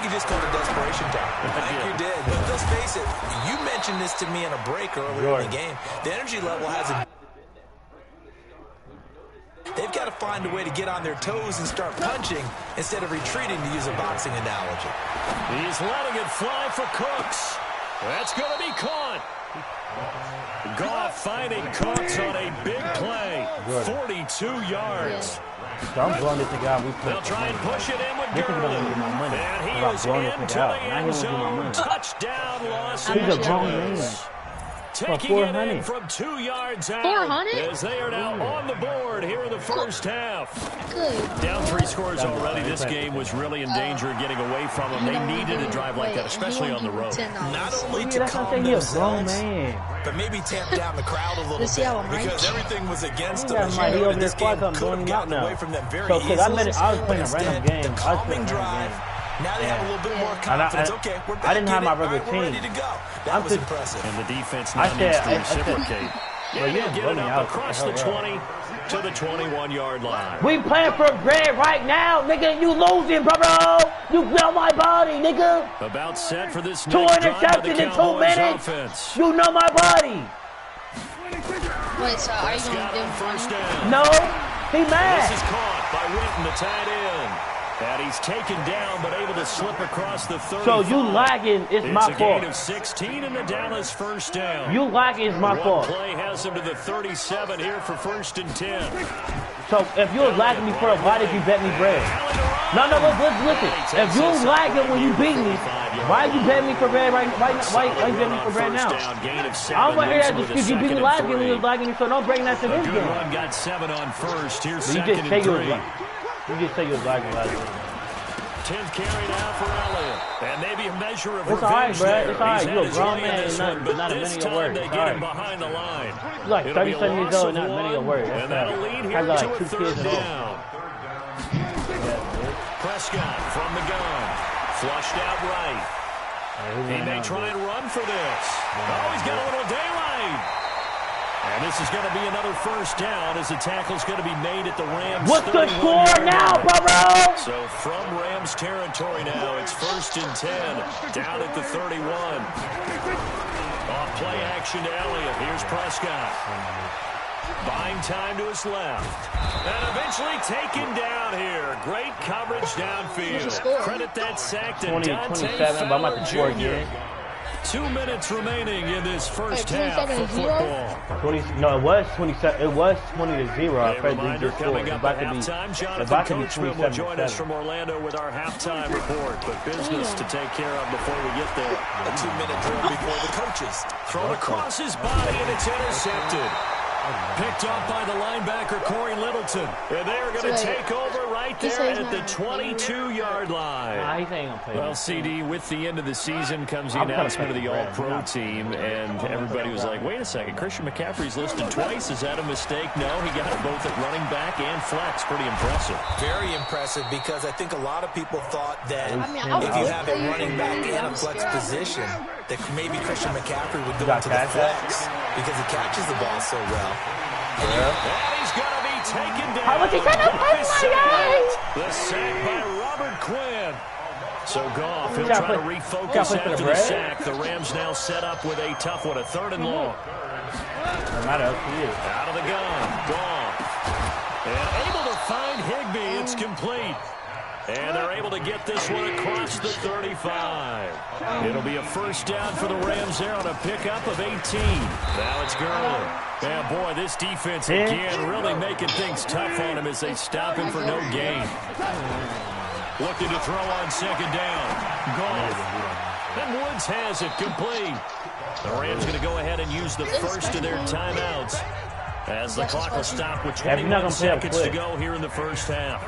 just called it desperation time. I think you did. But let's face it, you mentioned this to me in a break earlier in the game. The energy level hasn't. They've got to find a way to get on their toes and start punching instead of retreating, to use a boxing analogy. He's letting it fly for Cooks. That's going to be caught. Goff finding Cooks on a big play. 42 yards. So I'm blowing this nigga out. They'll try and push it in with Gurley. And he is into the end zone. Touchdown, Los Angeles. Taking it in from 2 yards out. 400? As they are now on the board here in the first half. Good. Down 3 scores already. This game was really in danger of getting away from them. They needed a drive like that, especially on the road. Not only to calm themselves, but maybe tamp down the crowd a little bit, because everything was against them. This game could have gotten away from them very easily. I was playing a random game. Calming drive. Now they have a little bit more confidence. Okay, we're back. I didn't have my regular team. We're ready to go. That was impressive. And the defense now needs to reciprocate. Yeah, get it up across the 20 to the 21-yard line. We playing for bread right now, nigga. You losing, bro. You know my body, nigga. About set for this 2 interceptions in 2 minutes. Offense. You know my body. Wait, so are you going to give him first down? No, he mad. This is caught by Winton, the tight end. And he's taken down, but able to slip across the 35. So you lagging is my fault. It's a gain of 16 in the Dallas first down. You lagging is my fault. One play has him to the 37 here for 1st and 10. So if you was lagging me for why did you bet me bread? No, listen. If you was lagging when you beat me, why did you bet me for bread right? Why you bet me for bread now? I don't want to hear that just because you beat me lagging when you was lagging me, so don't bring that to this game. Run got 7 on first. Here's you 2nd and 3. You just say you was lagging last game. 10th carry now for Elliott. And maybe a measure of revenge. It's all right, bro. It's all right. You're a grown man and not a minute of work. They get him behind the line. You're like 37 years old and not a minute of work. And that'll lead here to a 3rd down. Prescott from the gun. Flushed out right. He may try and run for this. Oh, he's got a little daylight. And this is going to be another first down as the tackle's going to be made at the Rams. What's the score now, bro? So from Rams territory now, it's 1st and 10, down at the 31. Off play action to Elliott. Here's Prescott. Buying time to his left. And eventually taken down here. Great coverage downfield. Credit that sack to 27, but I'm about to score again. 2 minutes remaining in this first half of football. 20, no, it was 27. It was 20-0. A reminder coming up at halftime. Jonathan Coachman will join us from Orlando with our halftime report. But business to take care of before we get there. A 2-minute drill before the coaches. Thrown across his body, and it's intercepted. Picked up by the linebacker, Corey Littleton. And they're going to take over right there at the 22-yard line. Well, CD, with the end of the season comes the announcement of the All-Pro team, and everybody was like, wait a second, Christian McCaffrey's listed twice. Is that a mistake? No, he got it both at running back and flex. Pretty impressive. Very impressive, because I think a lot of people thought that if you have a running back and a flex position, that maybe Christian McCaffrey would go into the flex because he catches the ball so well. And he's going to be taken down. How much he said? The sack by Robert Quinn. So Goff, he'll try to refocus after the sack. The Rams now set up with a tough one, a 3rd and long. Out of the gun, Goff. And able to find Higbee. It's complete. And they're able to get this one across the 35. It'll be a first down for the Rams there on a pickup of 18. Now it's Gurley. Man, boy, this defense again really making things tough on him as they stop him for no gain. Looking to throw on 2nd down. Goff. And Woods has it complete. The Rams going to go ahead and use the first of their timeouts as the clock will stop with 21 seconds to go here in the first half.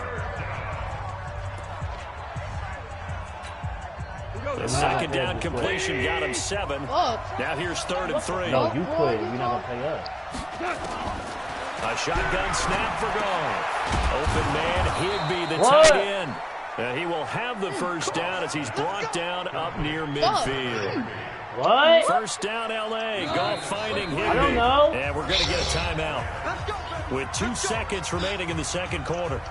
The 2nd down completion got him 7. Now here's 3rd and 3. No, you quit. You're not going to play up. A shotgun snap for Goff. Open man, Higbee, the tight end. He will have the first down as he's brought down up near midfield. What? First down, L.A. Goff finding Higbee. I don't know. And we're going to get a timeout with 2 seconds remaining in the second quarter.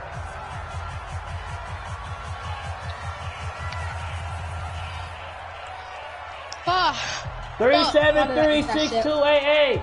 Ah. 37-36-2-8-8.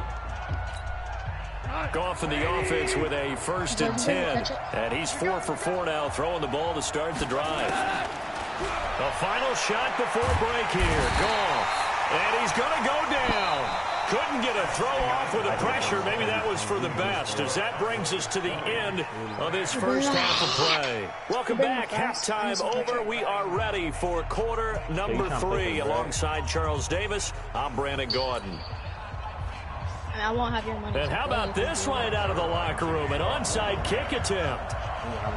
Goff in the offense with a 1st and 10. And he's 4 for 4 now, throwing the ball to start the drive. The final shot before break here. Goff. And he's going to go down. Couldn't get a throw off with the pressure. Maybe that was for the best, as that brings us to the end of this first half of play. Welcome back. Halftime over. We are ready for quarter number 3. Alongside Charles Davis, I'm Brandon Gordon. I won't have your money. And how about this right out of the locker room? An onside kick attempt.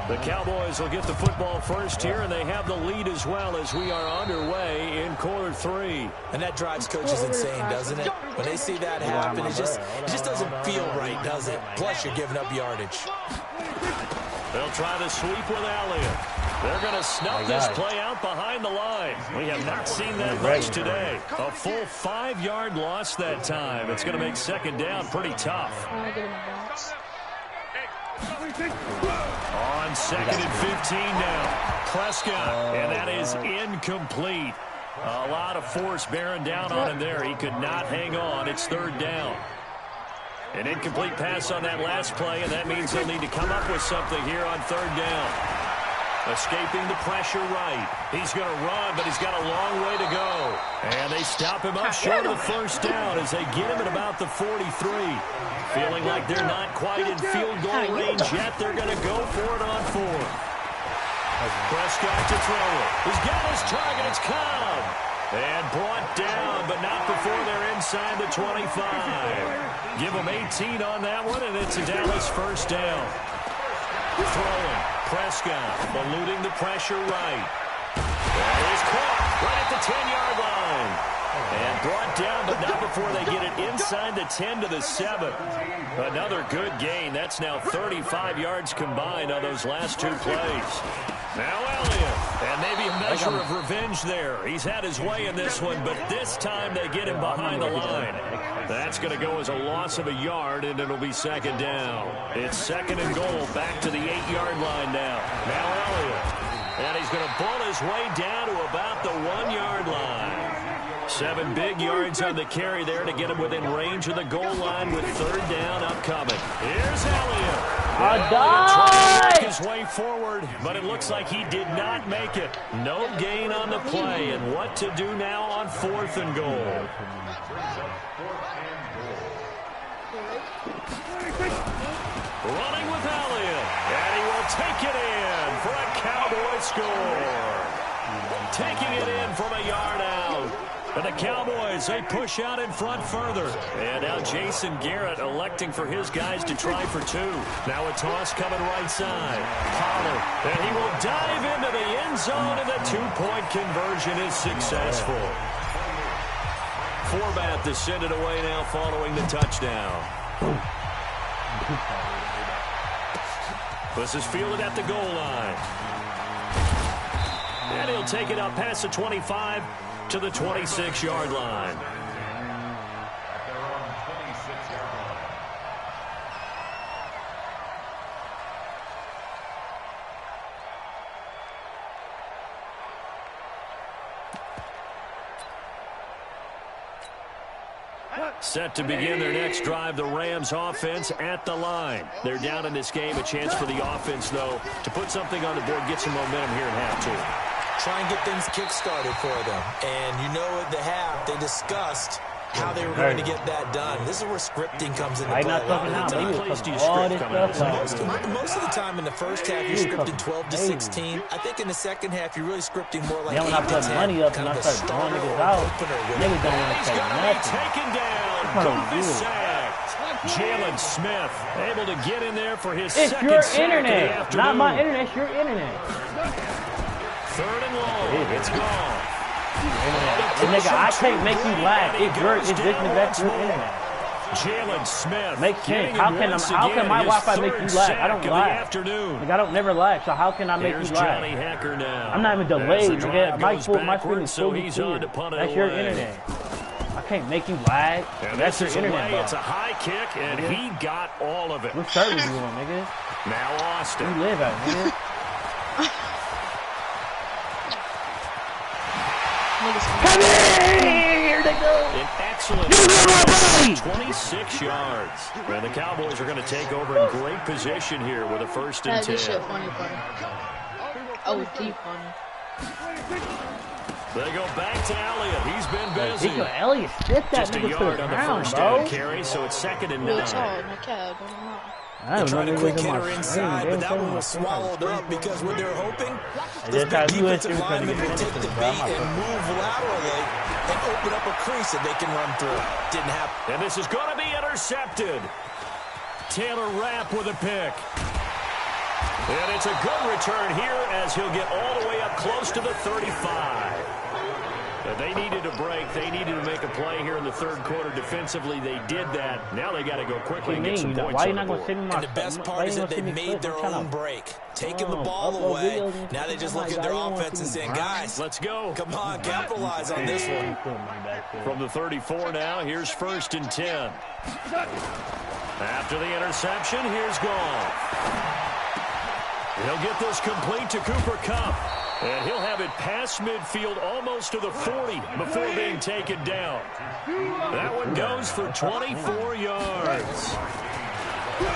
The Cowboys will get the football first here, and they have the lead as well as we are underway in quarter 3. And that drives coaches insane, doesn't it? When they see that happen, it just doesn't feel right, does it? Plus, you're giving up yardage. They'll try to sweep with Elliott. They're going to snuff this play out behind the line. We have not seen that much today. A full 5-yard loss that time. It's going to make 2nd down pretty tough. On 2nd and 15 now. Prescott, and that is incomplete. A lot of force bearing down on him there. He could not hang on. It's 3rd down. An incomplete pass on that last play, and that means they'll need to come up with something here on 3rd down. Escaping the pressure right. He's going to run, but he's got a long way to go. And they stop him up short of the first down as they get him at about the 43. Feeling like they're not quite in field goal range yet. They're going to go for it on 4th. Prescott to throw it. He's got his target. It's Cobb. And brought down, but not before they're inside the 25. Give them 18 on that one, and it's a Dallas first down. Throwing. Prescott eluding the pressure right. That is caught right at the 10-yard line. And brought down, but not before they get it inside the 10 to the 7. Another good gain. That's now 35 yards combined on those last 2 plays. Now Elliott. And maybe a measure of revenge there. He's had his way in this one, but this time they get him behind the line. That's going to go as a loss of a yard, and it'll be 2nd down. It's 2nd and goal, back to the 8-yard line now. Now Elliott. And he's going to pull his way down to about the 1-yard line. 7 big yards on the carry there to get him within range of the goal line with 3rd down upcoming. Here's Elliott. Trying to work his way forward, but it looks like he did not make it. No gain on the play, and what to do now on 4th and goal. Running with Elliott, and he will take it in for a Cowboy score. Taking it in from a yard out. And the Cowboys, they push out in front further. And now Jason Garrett electing for his guys to try for 2. Now a toss coming right side. Pollard, and he will dive into the end zone, and the 2-point conversion is successful. Format to send it away now following the touchdown. This is fielded at the goal line. And he'll take it up past the 25 to the 26-yard line. Set to begin their next drive, the Rams offense at the line. They're down in this game. A chance for the offense, though, to put something on the board, get some momentum here at half 2. Try and get things kick-started for them. And you know at the half, they discussed how they were going to get that done. This is where scripting comes into play. Most of the time in the first half, you're scripting 12 to 16. I think in the second half, you're really scripting more like 8 to 10. When I put money up and I start throwing niggas out, niggas don't want to say nothing. Taken down. Goofy sack. Jalen Smith able to get in there for his second sack. It's your internet, not my internet. It's your internet. 3rd and long. It's gone. Nigga, I can't make you laugh. It's your internet. Jalen Smith. Makes sense. How can my Wi-Fi make you laugh? I don't laugh. Like, I don't never laugh. So how can I make you laugh? I'm not even delayed. Nigga. My screen is so clear. That's your internet. I can't make you lag. That's your internet. It's a high kick, and he got all of it. What service you on, nigga? Now Austin. You live at, nigga. Come here! They go! An excellent 26 yards. And the Cowboys are going to take over in great position here with a 1st and 10. This shit funny. Oh, deep funny. They go back to Elliott. He's been busy. Elliott stiffed that nigga to the ground, bro. Carry, so it's 2nd and 9. They tried a quick hitter inside, but that one was swallowed up because what they're hoping is the defensive lineman will take the bait and move laterally and open up a crease that they can run through. Didn't happen. And this is going to be intercepted. Taylor Rapp with a pick. And it's a good return here as he'll get all the way up close to the 35. They needed a break. They needed to make a play here in the 3rd quarter. Defensively, they did that. Now they got to go quickly and get some points on the board. And the best part is that they made their own break, taking the ball away. Now they just look at their offense and saying, guys, let's go. Come on, capitalize on this one. From the 34 now, here's 1st and 10. After the interception, here's Goff. He'll get this complete to Cooper Kupp. And he'll have it past midfield almost to the 40 before being taken down. That one goes for 24 yards.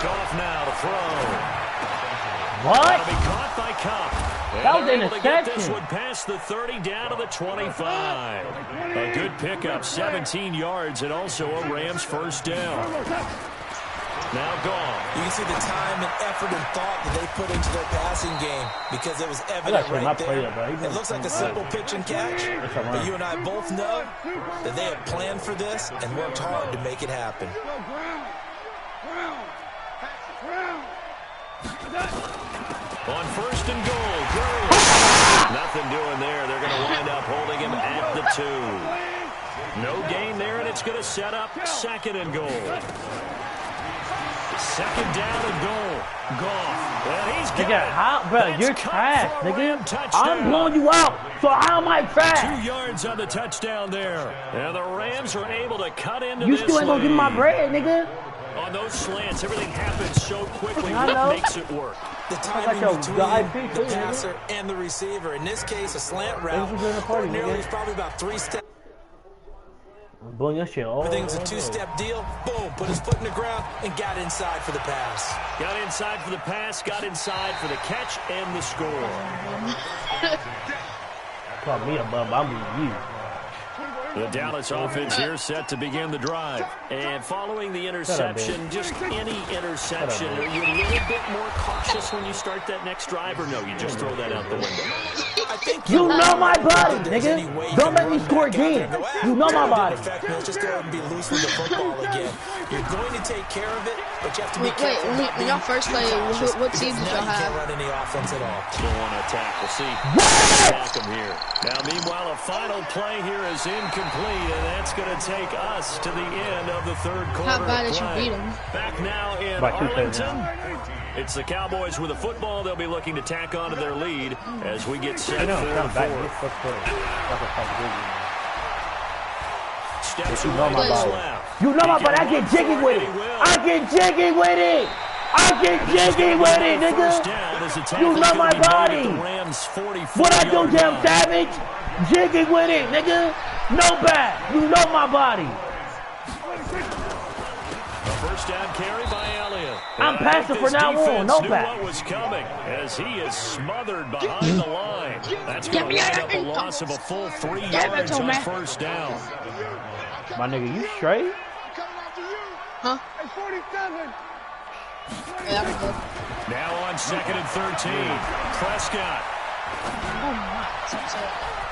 Goff now to throw. What? Be caught by Kupp. That was an able to get this interception. one past the 30 down to the 25. A good pickup, 17 yards, and also a Rams 1st down. Now gone. You can see the time and effort and thought that they put into their passing game because it was evident right there. It looks like a simple pitch and catch, but you and I both know that they have planned for this and worked hard to make it happen. On 1st and goal, nothing doing there. They're going to wind up holding him at the 2. No gain there, and it's going to set up 2nd and goal. 2nd down and goal. Goff. And he's got Nigga, how, bro, you're trash, nigga. I'm blowing you out, so how am I trash? 2 yards on the touchdown there. And the Rams are able to cut into You this still ain't gonna give me my bread, nigga. On those slants, everything happens so quickly. I What know. makes it work? The timing between the passer and the receiver. In this case, a slant route. Ordinarily, it's probably about 3 steps. Blowing your shit. Oh, Everything's a two-step deal. Boom, put his foot in the ground and got inside for the pass. Got inside for the pass, got inside for the catch and the score. Call me a bum, I'm with you. The Dallas offense here set to begin the drive. And following the interception, just any interception, are you a little bit more cautious when you start that next drive, or no, you just throw that out the window? I think you know my body, nigga. Don't make me score again. You know my body. Just go ahead and be loose with the football again. You're going to take care of it, but you have to be careful. Wait, when y'all first played, what teams did y'all have? Can't run any offense at all. Don't want to attack. We'll see. Attack him here. Now, meanwhile, a final play here is incomplete, and that's going to take us to the end of the third quarter. How bad did you beat them? Back now in Arlington. It's the Cowboys with the football. They'll be looking to tack onto their lead as we get set for the fourth. Steps away to his left. You know my body. I get jiggy with it. I get jiggy with it. I get jiggy with it, nigga. You know my body. What I do, damn savage? Jiggy with it, nigga. No bad. You know my body. A first down carry by Elliott. I'm passing for now on. No bad. What was coming as he is smothered behind the line. That's going to wind up a loss of a full 3 yards on first down. My nigga, you straight? Huh? Yeah, I'm good. Now on 2nd and 13. Prescott. Oh my.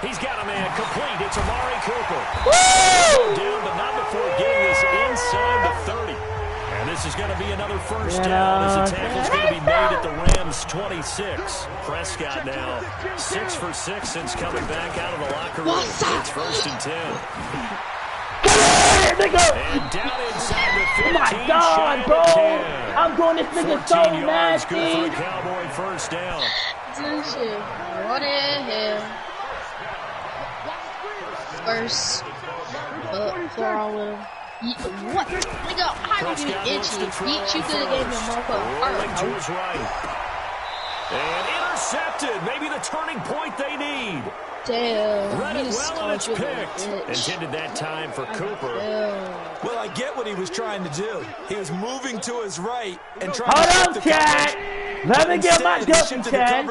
He's got a man complete. It's Amari Cooper. Woo! Down, but not before getting this inside the 30. And this is going to be another first down as the tackle's going to be made at the Rams' 26. Prescott now 6 for 6 since coming back out of the locker room. It's 1st and 10. And down inside the 15. Oh my God, bro! I'm going this nigga so nasty. Good for the Cowboy first down. What the hell? First, 4 on with him. What? Nigga, how did you get itchy? You could have gave me a motherfucker. Rolling to his right. And intercepted. Maybe the turning point they need. Damn. Read it well and it's picked. Intended that time for Cooper. Damn. Well, I get what he was trying to do. He was moving to his right and trying to shift the Chad. Let me get my guilty, Chad.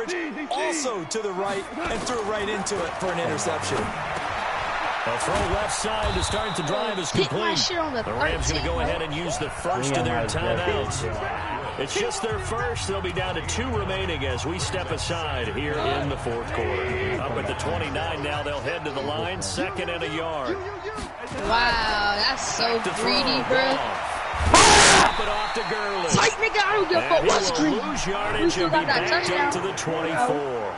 Also to the right and threw right into it for an interception. A throw left side to start the drive is complete. The Rams going to go ahead and use the first of their timeouts. It's just their first. They'll be down to 2 remaining as we step aside here in the fourth quarter. Up at the 29 now. They'll head to the line. 2nd and a yard. Wow, that's so greedy, bro. Pop it off to Gurley. Tight nigga, I don't give a fuck what's green. Lose yardage and be back up to the 24.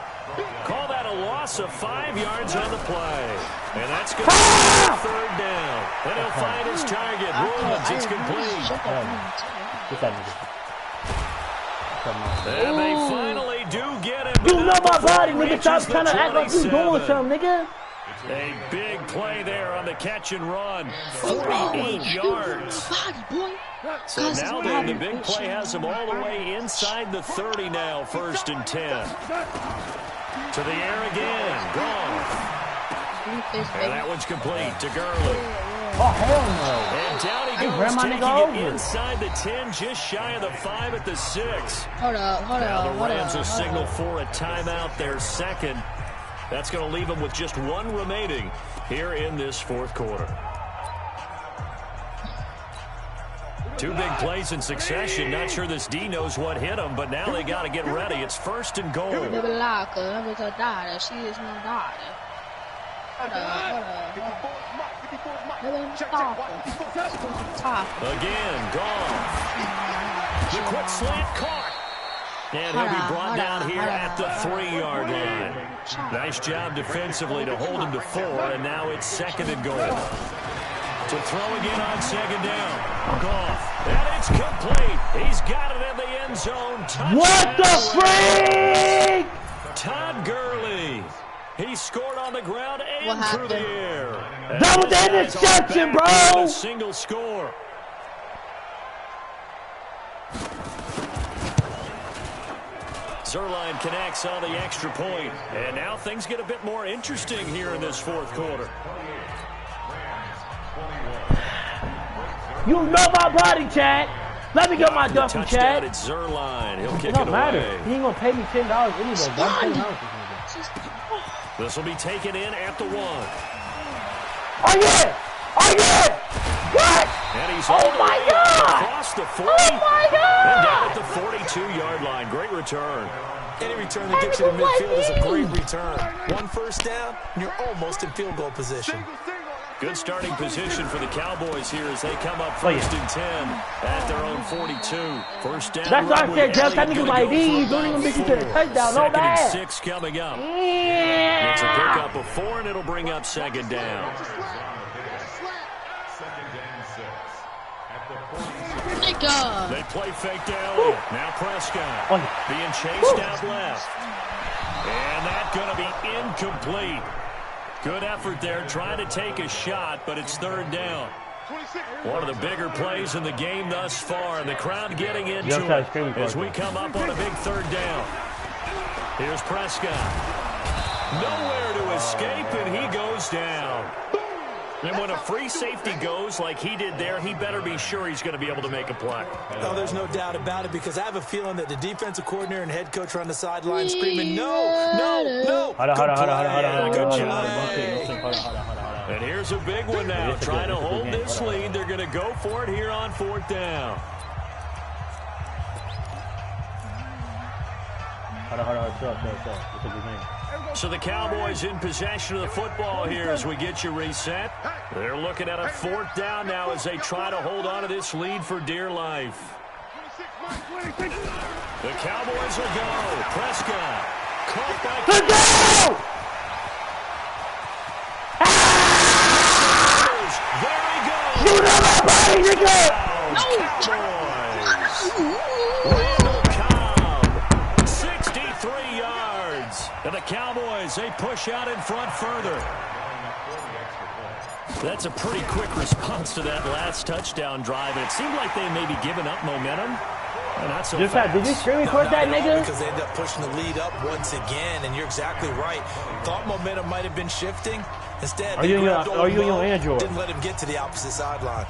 Call that a loss of 5 yards on the play. And that's going to be 3rd down. And he'll find his target. Woods, it's complete. And they finally do get him. You know my body, nigga. Stop trying to act like you doing something, nigga. A big play there on the catch and run. 48 yards. So now then, the big play has him all the way inside the 30 now. 1st and 10. To the air again. Gone. And that one's complete to Gurley. Oh, hell no. And down he goes, taking it inside the 10, just shy of the 5 at the 6. Hold up. Now the Rams will signal for a timeout, their 2nd. That's going to leave them with just 1 remaining here in this 4th quarter. 2 big plays in succession. Not sure this D knows what hit him, but now they got to get ready. It's 1st and goal. Again, Goff. The quick slant caught. And he'll be brought down here at the 3-yard line. Nice job defensively to hold him to 4, and now it's 2nd and goal. To throw again on 2nd down. Goff. And it's complete. He's got it in the end zone. Touchdown. What the freak? Todd Gurley. He scored on the ground and through the air. That was an interception, bro. A single score. Zerline connects on the extra point. And now things get a bit more interesting here in this 4th quarter. You know my body, Chad. Let me get my Duffy, Chad. It's Zerline. He'll kick It don't it matter. away. He ain't gonna pay me $10 anyway. But I'm $10 This will be taken in at the 1. Oh yeah! Oh yeah! What? And he's Oh my God! Across the 40. Oh my God! And down at the 42-yard line. Great return. Any return that gets you to midfield is a great return. 1 first down, and you're almost in field goal position. Good starting position for the Cowboys here as they come up first and 10 at their own 42. First down. That's what I said, Jeff. That nigga my D. Don't even make you to the touchdown. No bad. 2nd and 6 coming up. Yeah. It's a pickup of 4, and it'll bring up 2nd down. They play fake down. Now Prescott being chased out left. And that's going to be incomplete. Good effort there, trying to take a shot, but it's 3rd down. One of the bigger plays in the game thus far, and the crowd getting into it as we come up on a big 3rd down. Here's Prescott. Nowhere to escape, and he goes down. And when a free safety goes like he did there, he better be sure he's going to be able to make a play. No, there's no doubt about it, because I have a feeling that the defensive coordinator and head coach are on the sideline screaming, no, no, no. Hold on. Good job. And here's a big one now. Trying to hold this lead. They're going to go for it here on 4th down. So the Cowboys in possession of the football here as we get you reset. They're looking at a 4th down now as they try to hold on to this lead for dear life. The Cowboys will go. Prescott. Caught by... Let's go! There he goes. You know my body, nigga! Cowboys. 63 yards. And the Cowboys, they push out in front further. That's a pretty quick response to that last touchdown drive. And it seemed like they may be giving up momentum. Not so fast. Did you scream towards that nigga? Because they end up pushing the lead up once again, and you're exactly right. Thought momentum might have been shifting. Instead, are you in your Android? Didn't let him get to the opposite sideline.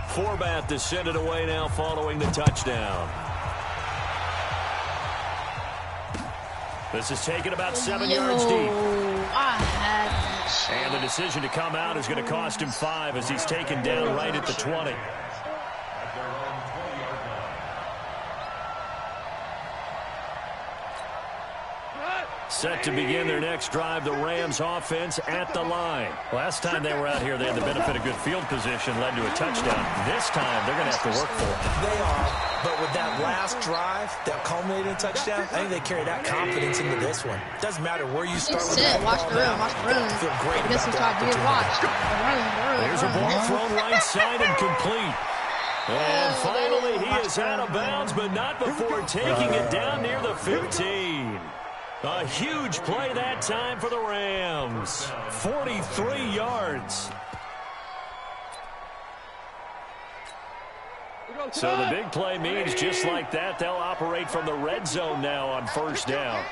Forbath to send it away now following the touchdown. This is taken about 7 yards deep. I had that shit. And the decision to come out is going to cost him 5 as he's taken down right at the 20. Set to begin their next drive, the Rams offense at the line. Last time they were out here, they had the benefit of good field position, led to a touchdown. This time, they're going to have to work for it. They are, but with that last drive, that culminating touchdown, I think they carry that confidence into this one. Doesn't matter where you start with that Watch ball the room, now. watch the room. Feel great This about is how that I did watch. There's a ball thrown right side and complete. And finally, he is out of bounds, but not before taking it down near the 15. A huge play that time for the Rams. 43 yards. So the big play means just like that, they'll operate from the red zone now on 1st down.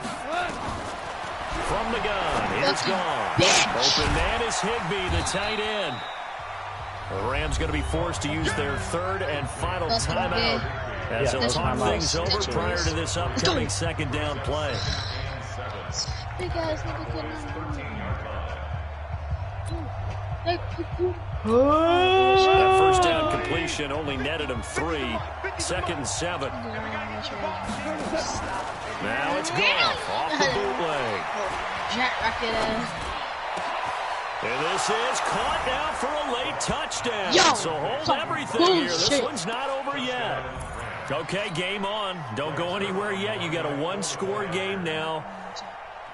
From the gun, here's gone. Open man is Higbee, the tight end. The Rams going to be forced to use their 3rd and final timeout as they'll talk things over prior to this upcoming 2nd down play. Big ass nigga couldn't That 1st down completion only netted him 3. 2nd and 7. Now it's Goff off the bootleg. Jack Rocket And this is caught now for a late touchdown. Yo, So hold everything here. This one's not over yet. Okay, game on. Don't go anywhere yet. You got a 1-score game now.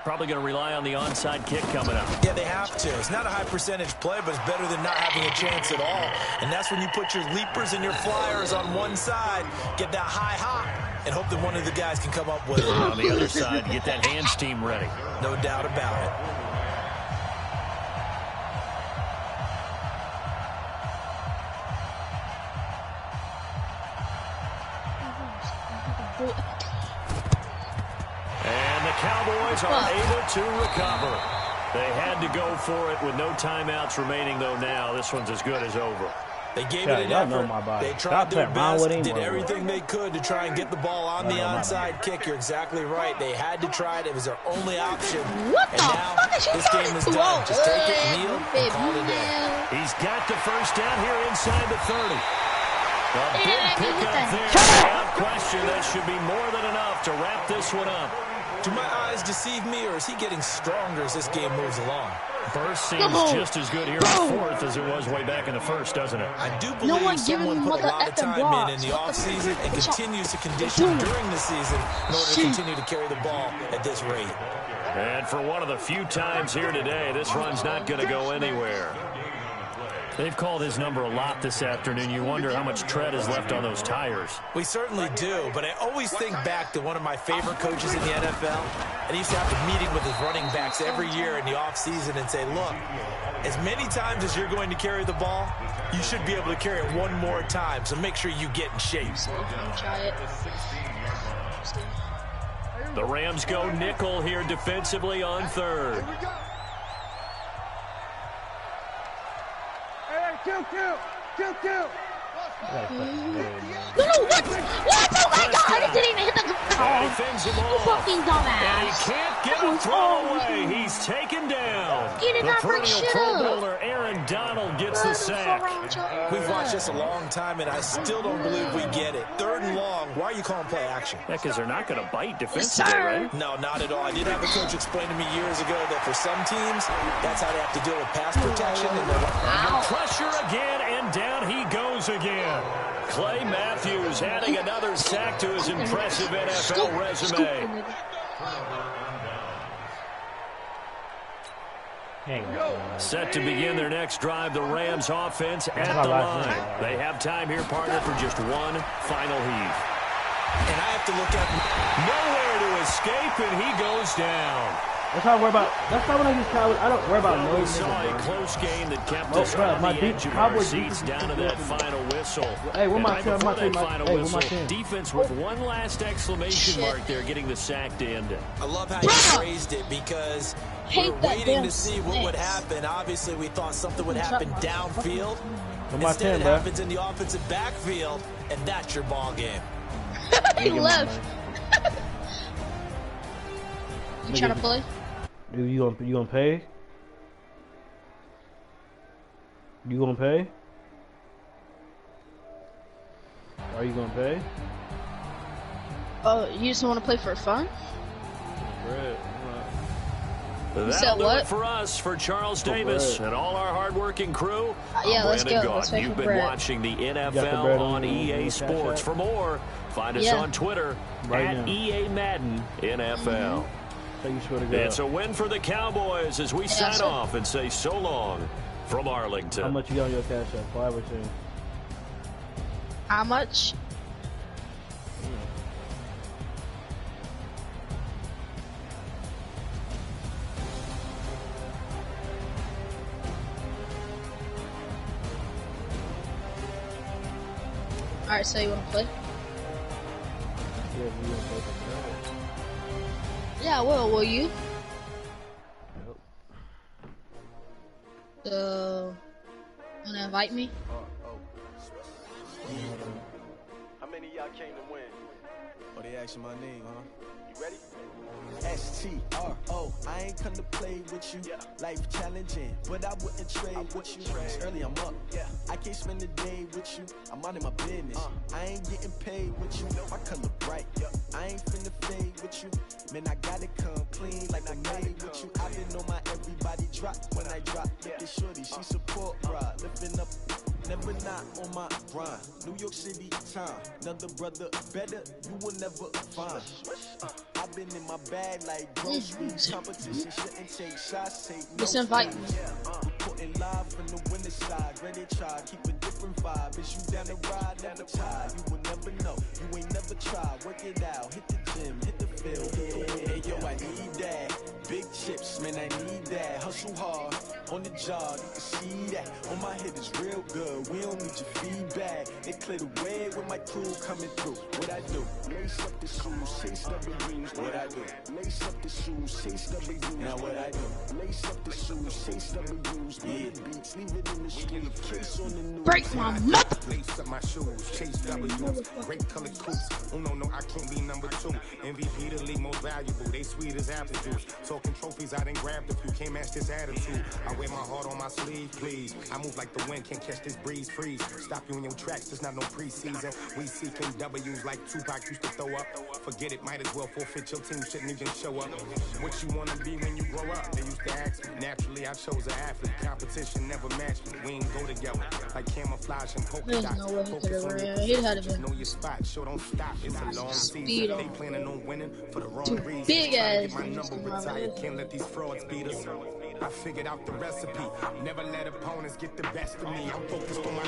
Probably going to rely on the onside kick coming up. Yeah, they have to. It's not a high percentage play, but it's better than not having a chance at all. And that's when you put your leapers and your flyers on one side, get that high hop, and hope that one of the guys can come up with it. On the other side, get that hands team ready. No doubt about it. And the Cowboys are able to recover. They had to go for it with no timeouts remaining, though, now. This one's as good as over. They gave Yeah, it an y'all effort. know my body. They tried Stop their playing around best, with him, did bro. everything they could to try and get the ball on the onside kick. You're exactly right. They had to try it. It was their only option. What And the now fuck is she this game is done. Just take it, kneel, and call it a day. He's got the first down here inside the 30. A big pickup there. Without question, that should be more than enough to wrap this one up. Do my eyes deceive me, or is he getting stronger as this game moves along? Burst seems just as good here in fourth as it was way back in the first, doesn't it? I do No believe one someone giving put a mother lot of effing time in blocks. the What the offseason fuck? and continues to condition during the season in order to continue to carry the ball at this rate. And for one of the few times here today, this run's not going to go anywhere. They've called his number a lot this afternoon. You wonder how much tread is left on those tires. We certainly do, but I always think back to one of my favorite coaches in the NFL, and he used to have a meeting with his running backs every year in the offseason and say, look, as many times as you're going to carry the ball, you should be able to carry it one more time, so make sure you get in shape. Try it. The Rams go nickel here defensively on third. Kill. No, what? Oh my god, I didn't even hit the And he fins the ball. fucking And he dumbass. can't get a throw away. He's taken down. He did The not bring perennial shit Pro up. Bowler Aaron Donald gets the sack. We've watched this a long time, and I still don't believe we get it. Third and long, why are you calling play action? That because they're not going to bite defensively, right? No, not at all. I did have a coach explain to me years ago that for some teams, that's how they have to deal with pass protection. And Pressure again, and down he goes again. Clay Matthews adding another sack to his impressive NFL resume. Set to begin their next drive, the Rams offense at the line. They have time here, partner, for just one final heave. And I have to look at Nowhere to escape, and he goes down. That's not worry about. That's not when I use Cowboys. I don't worry about Well, no we niggas, saw a bro. close game that kept Oh, us bro, on my the deep edge of Cowboys our seats defense down to that final whistle. Hey, where And my right team? before My team, that my- final hey, where my whistle, team? defense with one last exclamation Shit. mark there, getting the sack to end it. I love how you phrased it because we're Hate that waiting damn to see what would snakes. happen. Obviously, we thought something would happen downfield. Where my Instead, team, it bro? happens in the offensive backfield, and that's your ball game. He left. You trying to play? Dude, you gonna pay? You gonna pay? Are you gonna pay? Oh, you just want to play for fun? That'll said do what? it for us, for Charles Davis and all our hardworking crew. Yeah, I'm let's Brandon go. Gaughan. Let's make You've some been bread. watching the got the NFL bread on on EA the Sports. Cash For more, find us Yeah. on Twitter Right at now. EA Madden NFL. So you swear to God. It's a win for the Cowboys as we sign sir. off and say so long from Arlington. How much you got on your cash app? 5 or 10? How much? Alright, so you want to play? Yeah, you gonna pay for bread. Yeah, I will you? Yep. So, wanna invite me? How many of y'all came to win? Oh, they asking my name, huh? You ready? S-T-R-O. I ain't come to play with you. Life challenging, but I wouldn't trade with you. It's early, I'm up. I can't spend the day with you. I'm out of my business. I ain't getting paid with you. My color bright. I ain't finna fade with you. Man, I gotta come clean like I made with you. I didn't know my everybody drop when I drop. Look at shorty, she support ride. Lifting up. Never not on my grind. New York City time. Another brother better, you will never find. I've been in my bag like groceries. Competition shouldn't take shots, take no. Just invite me. Reporting live from the winter side. Ready to try, keep a different vibe. Is you down the ride, never tired. You will never know, you ain't never tried. Work it out, hit the gym, hit the field. Hey yo, I need that. big chips, man, I need that. Hustle hard on the job, you can see that. On my head is real good, we don't need your feedback. They clear the way with my crew coming through. What I do? Lace up the shoes, chase W's. What I do? Lace up the shoes, chase W's. Now what I do? Lace up the shoes, chase W's. Yeah, beats, leave it in the street, case on the news. Break my mother. Lace up my shoes, chase W's, great colored coops. Oh no, I can't be number 2. MVP the league most valuable, they sweet as apple juice. Talking trophies, I done grabbed a few, can't match this attitude. I wear my heart on my sleeve, please. I move like the wind, can't catch this breeze, freeze. Stop you in your tracks, there's not no preseason. We seeking W's like Tupac used to throw up. Forget it, might as well forfeit your team, shouldn't even show up. What you wanna be when you grow up? They used to ask me. Naturally, I chose an athlete. Competition never matched me. We ain't go together like camouflage and polka There's dots. no way he Focus could have on ran. your He'd had pursuit, to know your spot. Show don't stop. It's a long Speed season. on. They planning on winning for the wrong Two reasons. big Trying to ass get my niggas number come out of retired. this. Can't let these frauds beat us. I figured out the recipe. Never let opponents get the best of me. I'm focused on my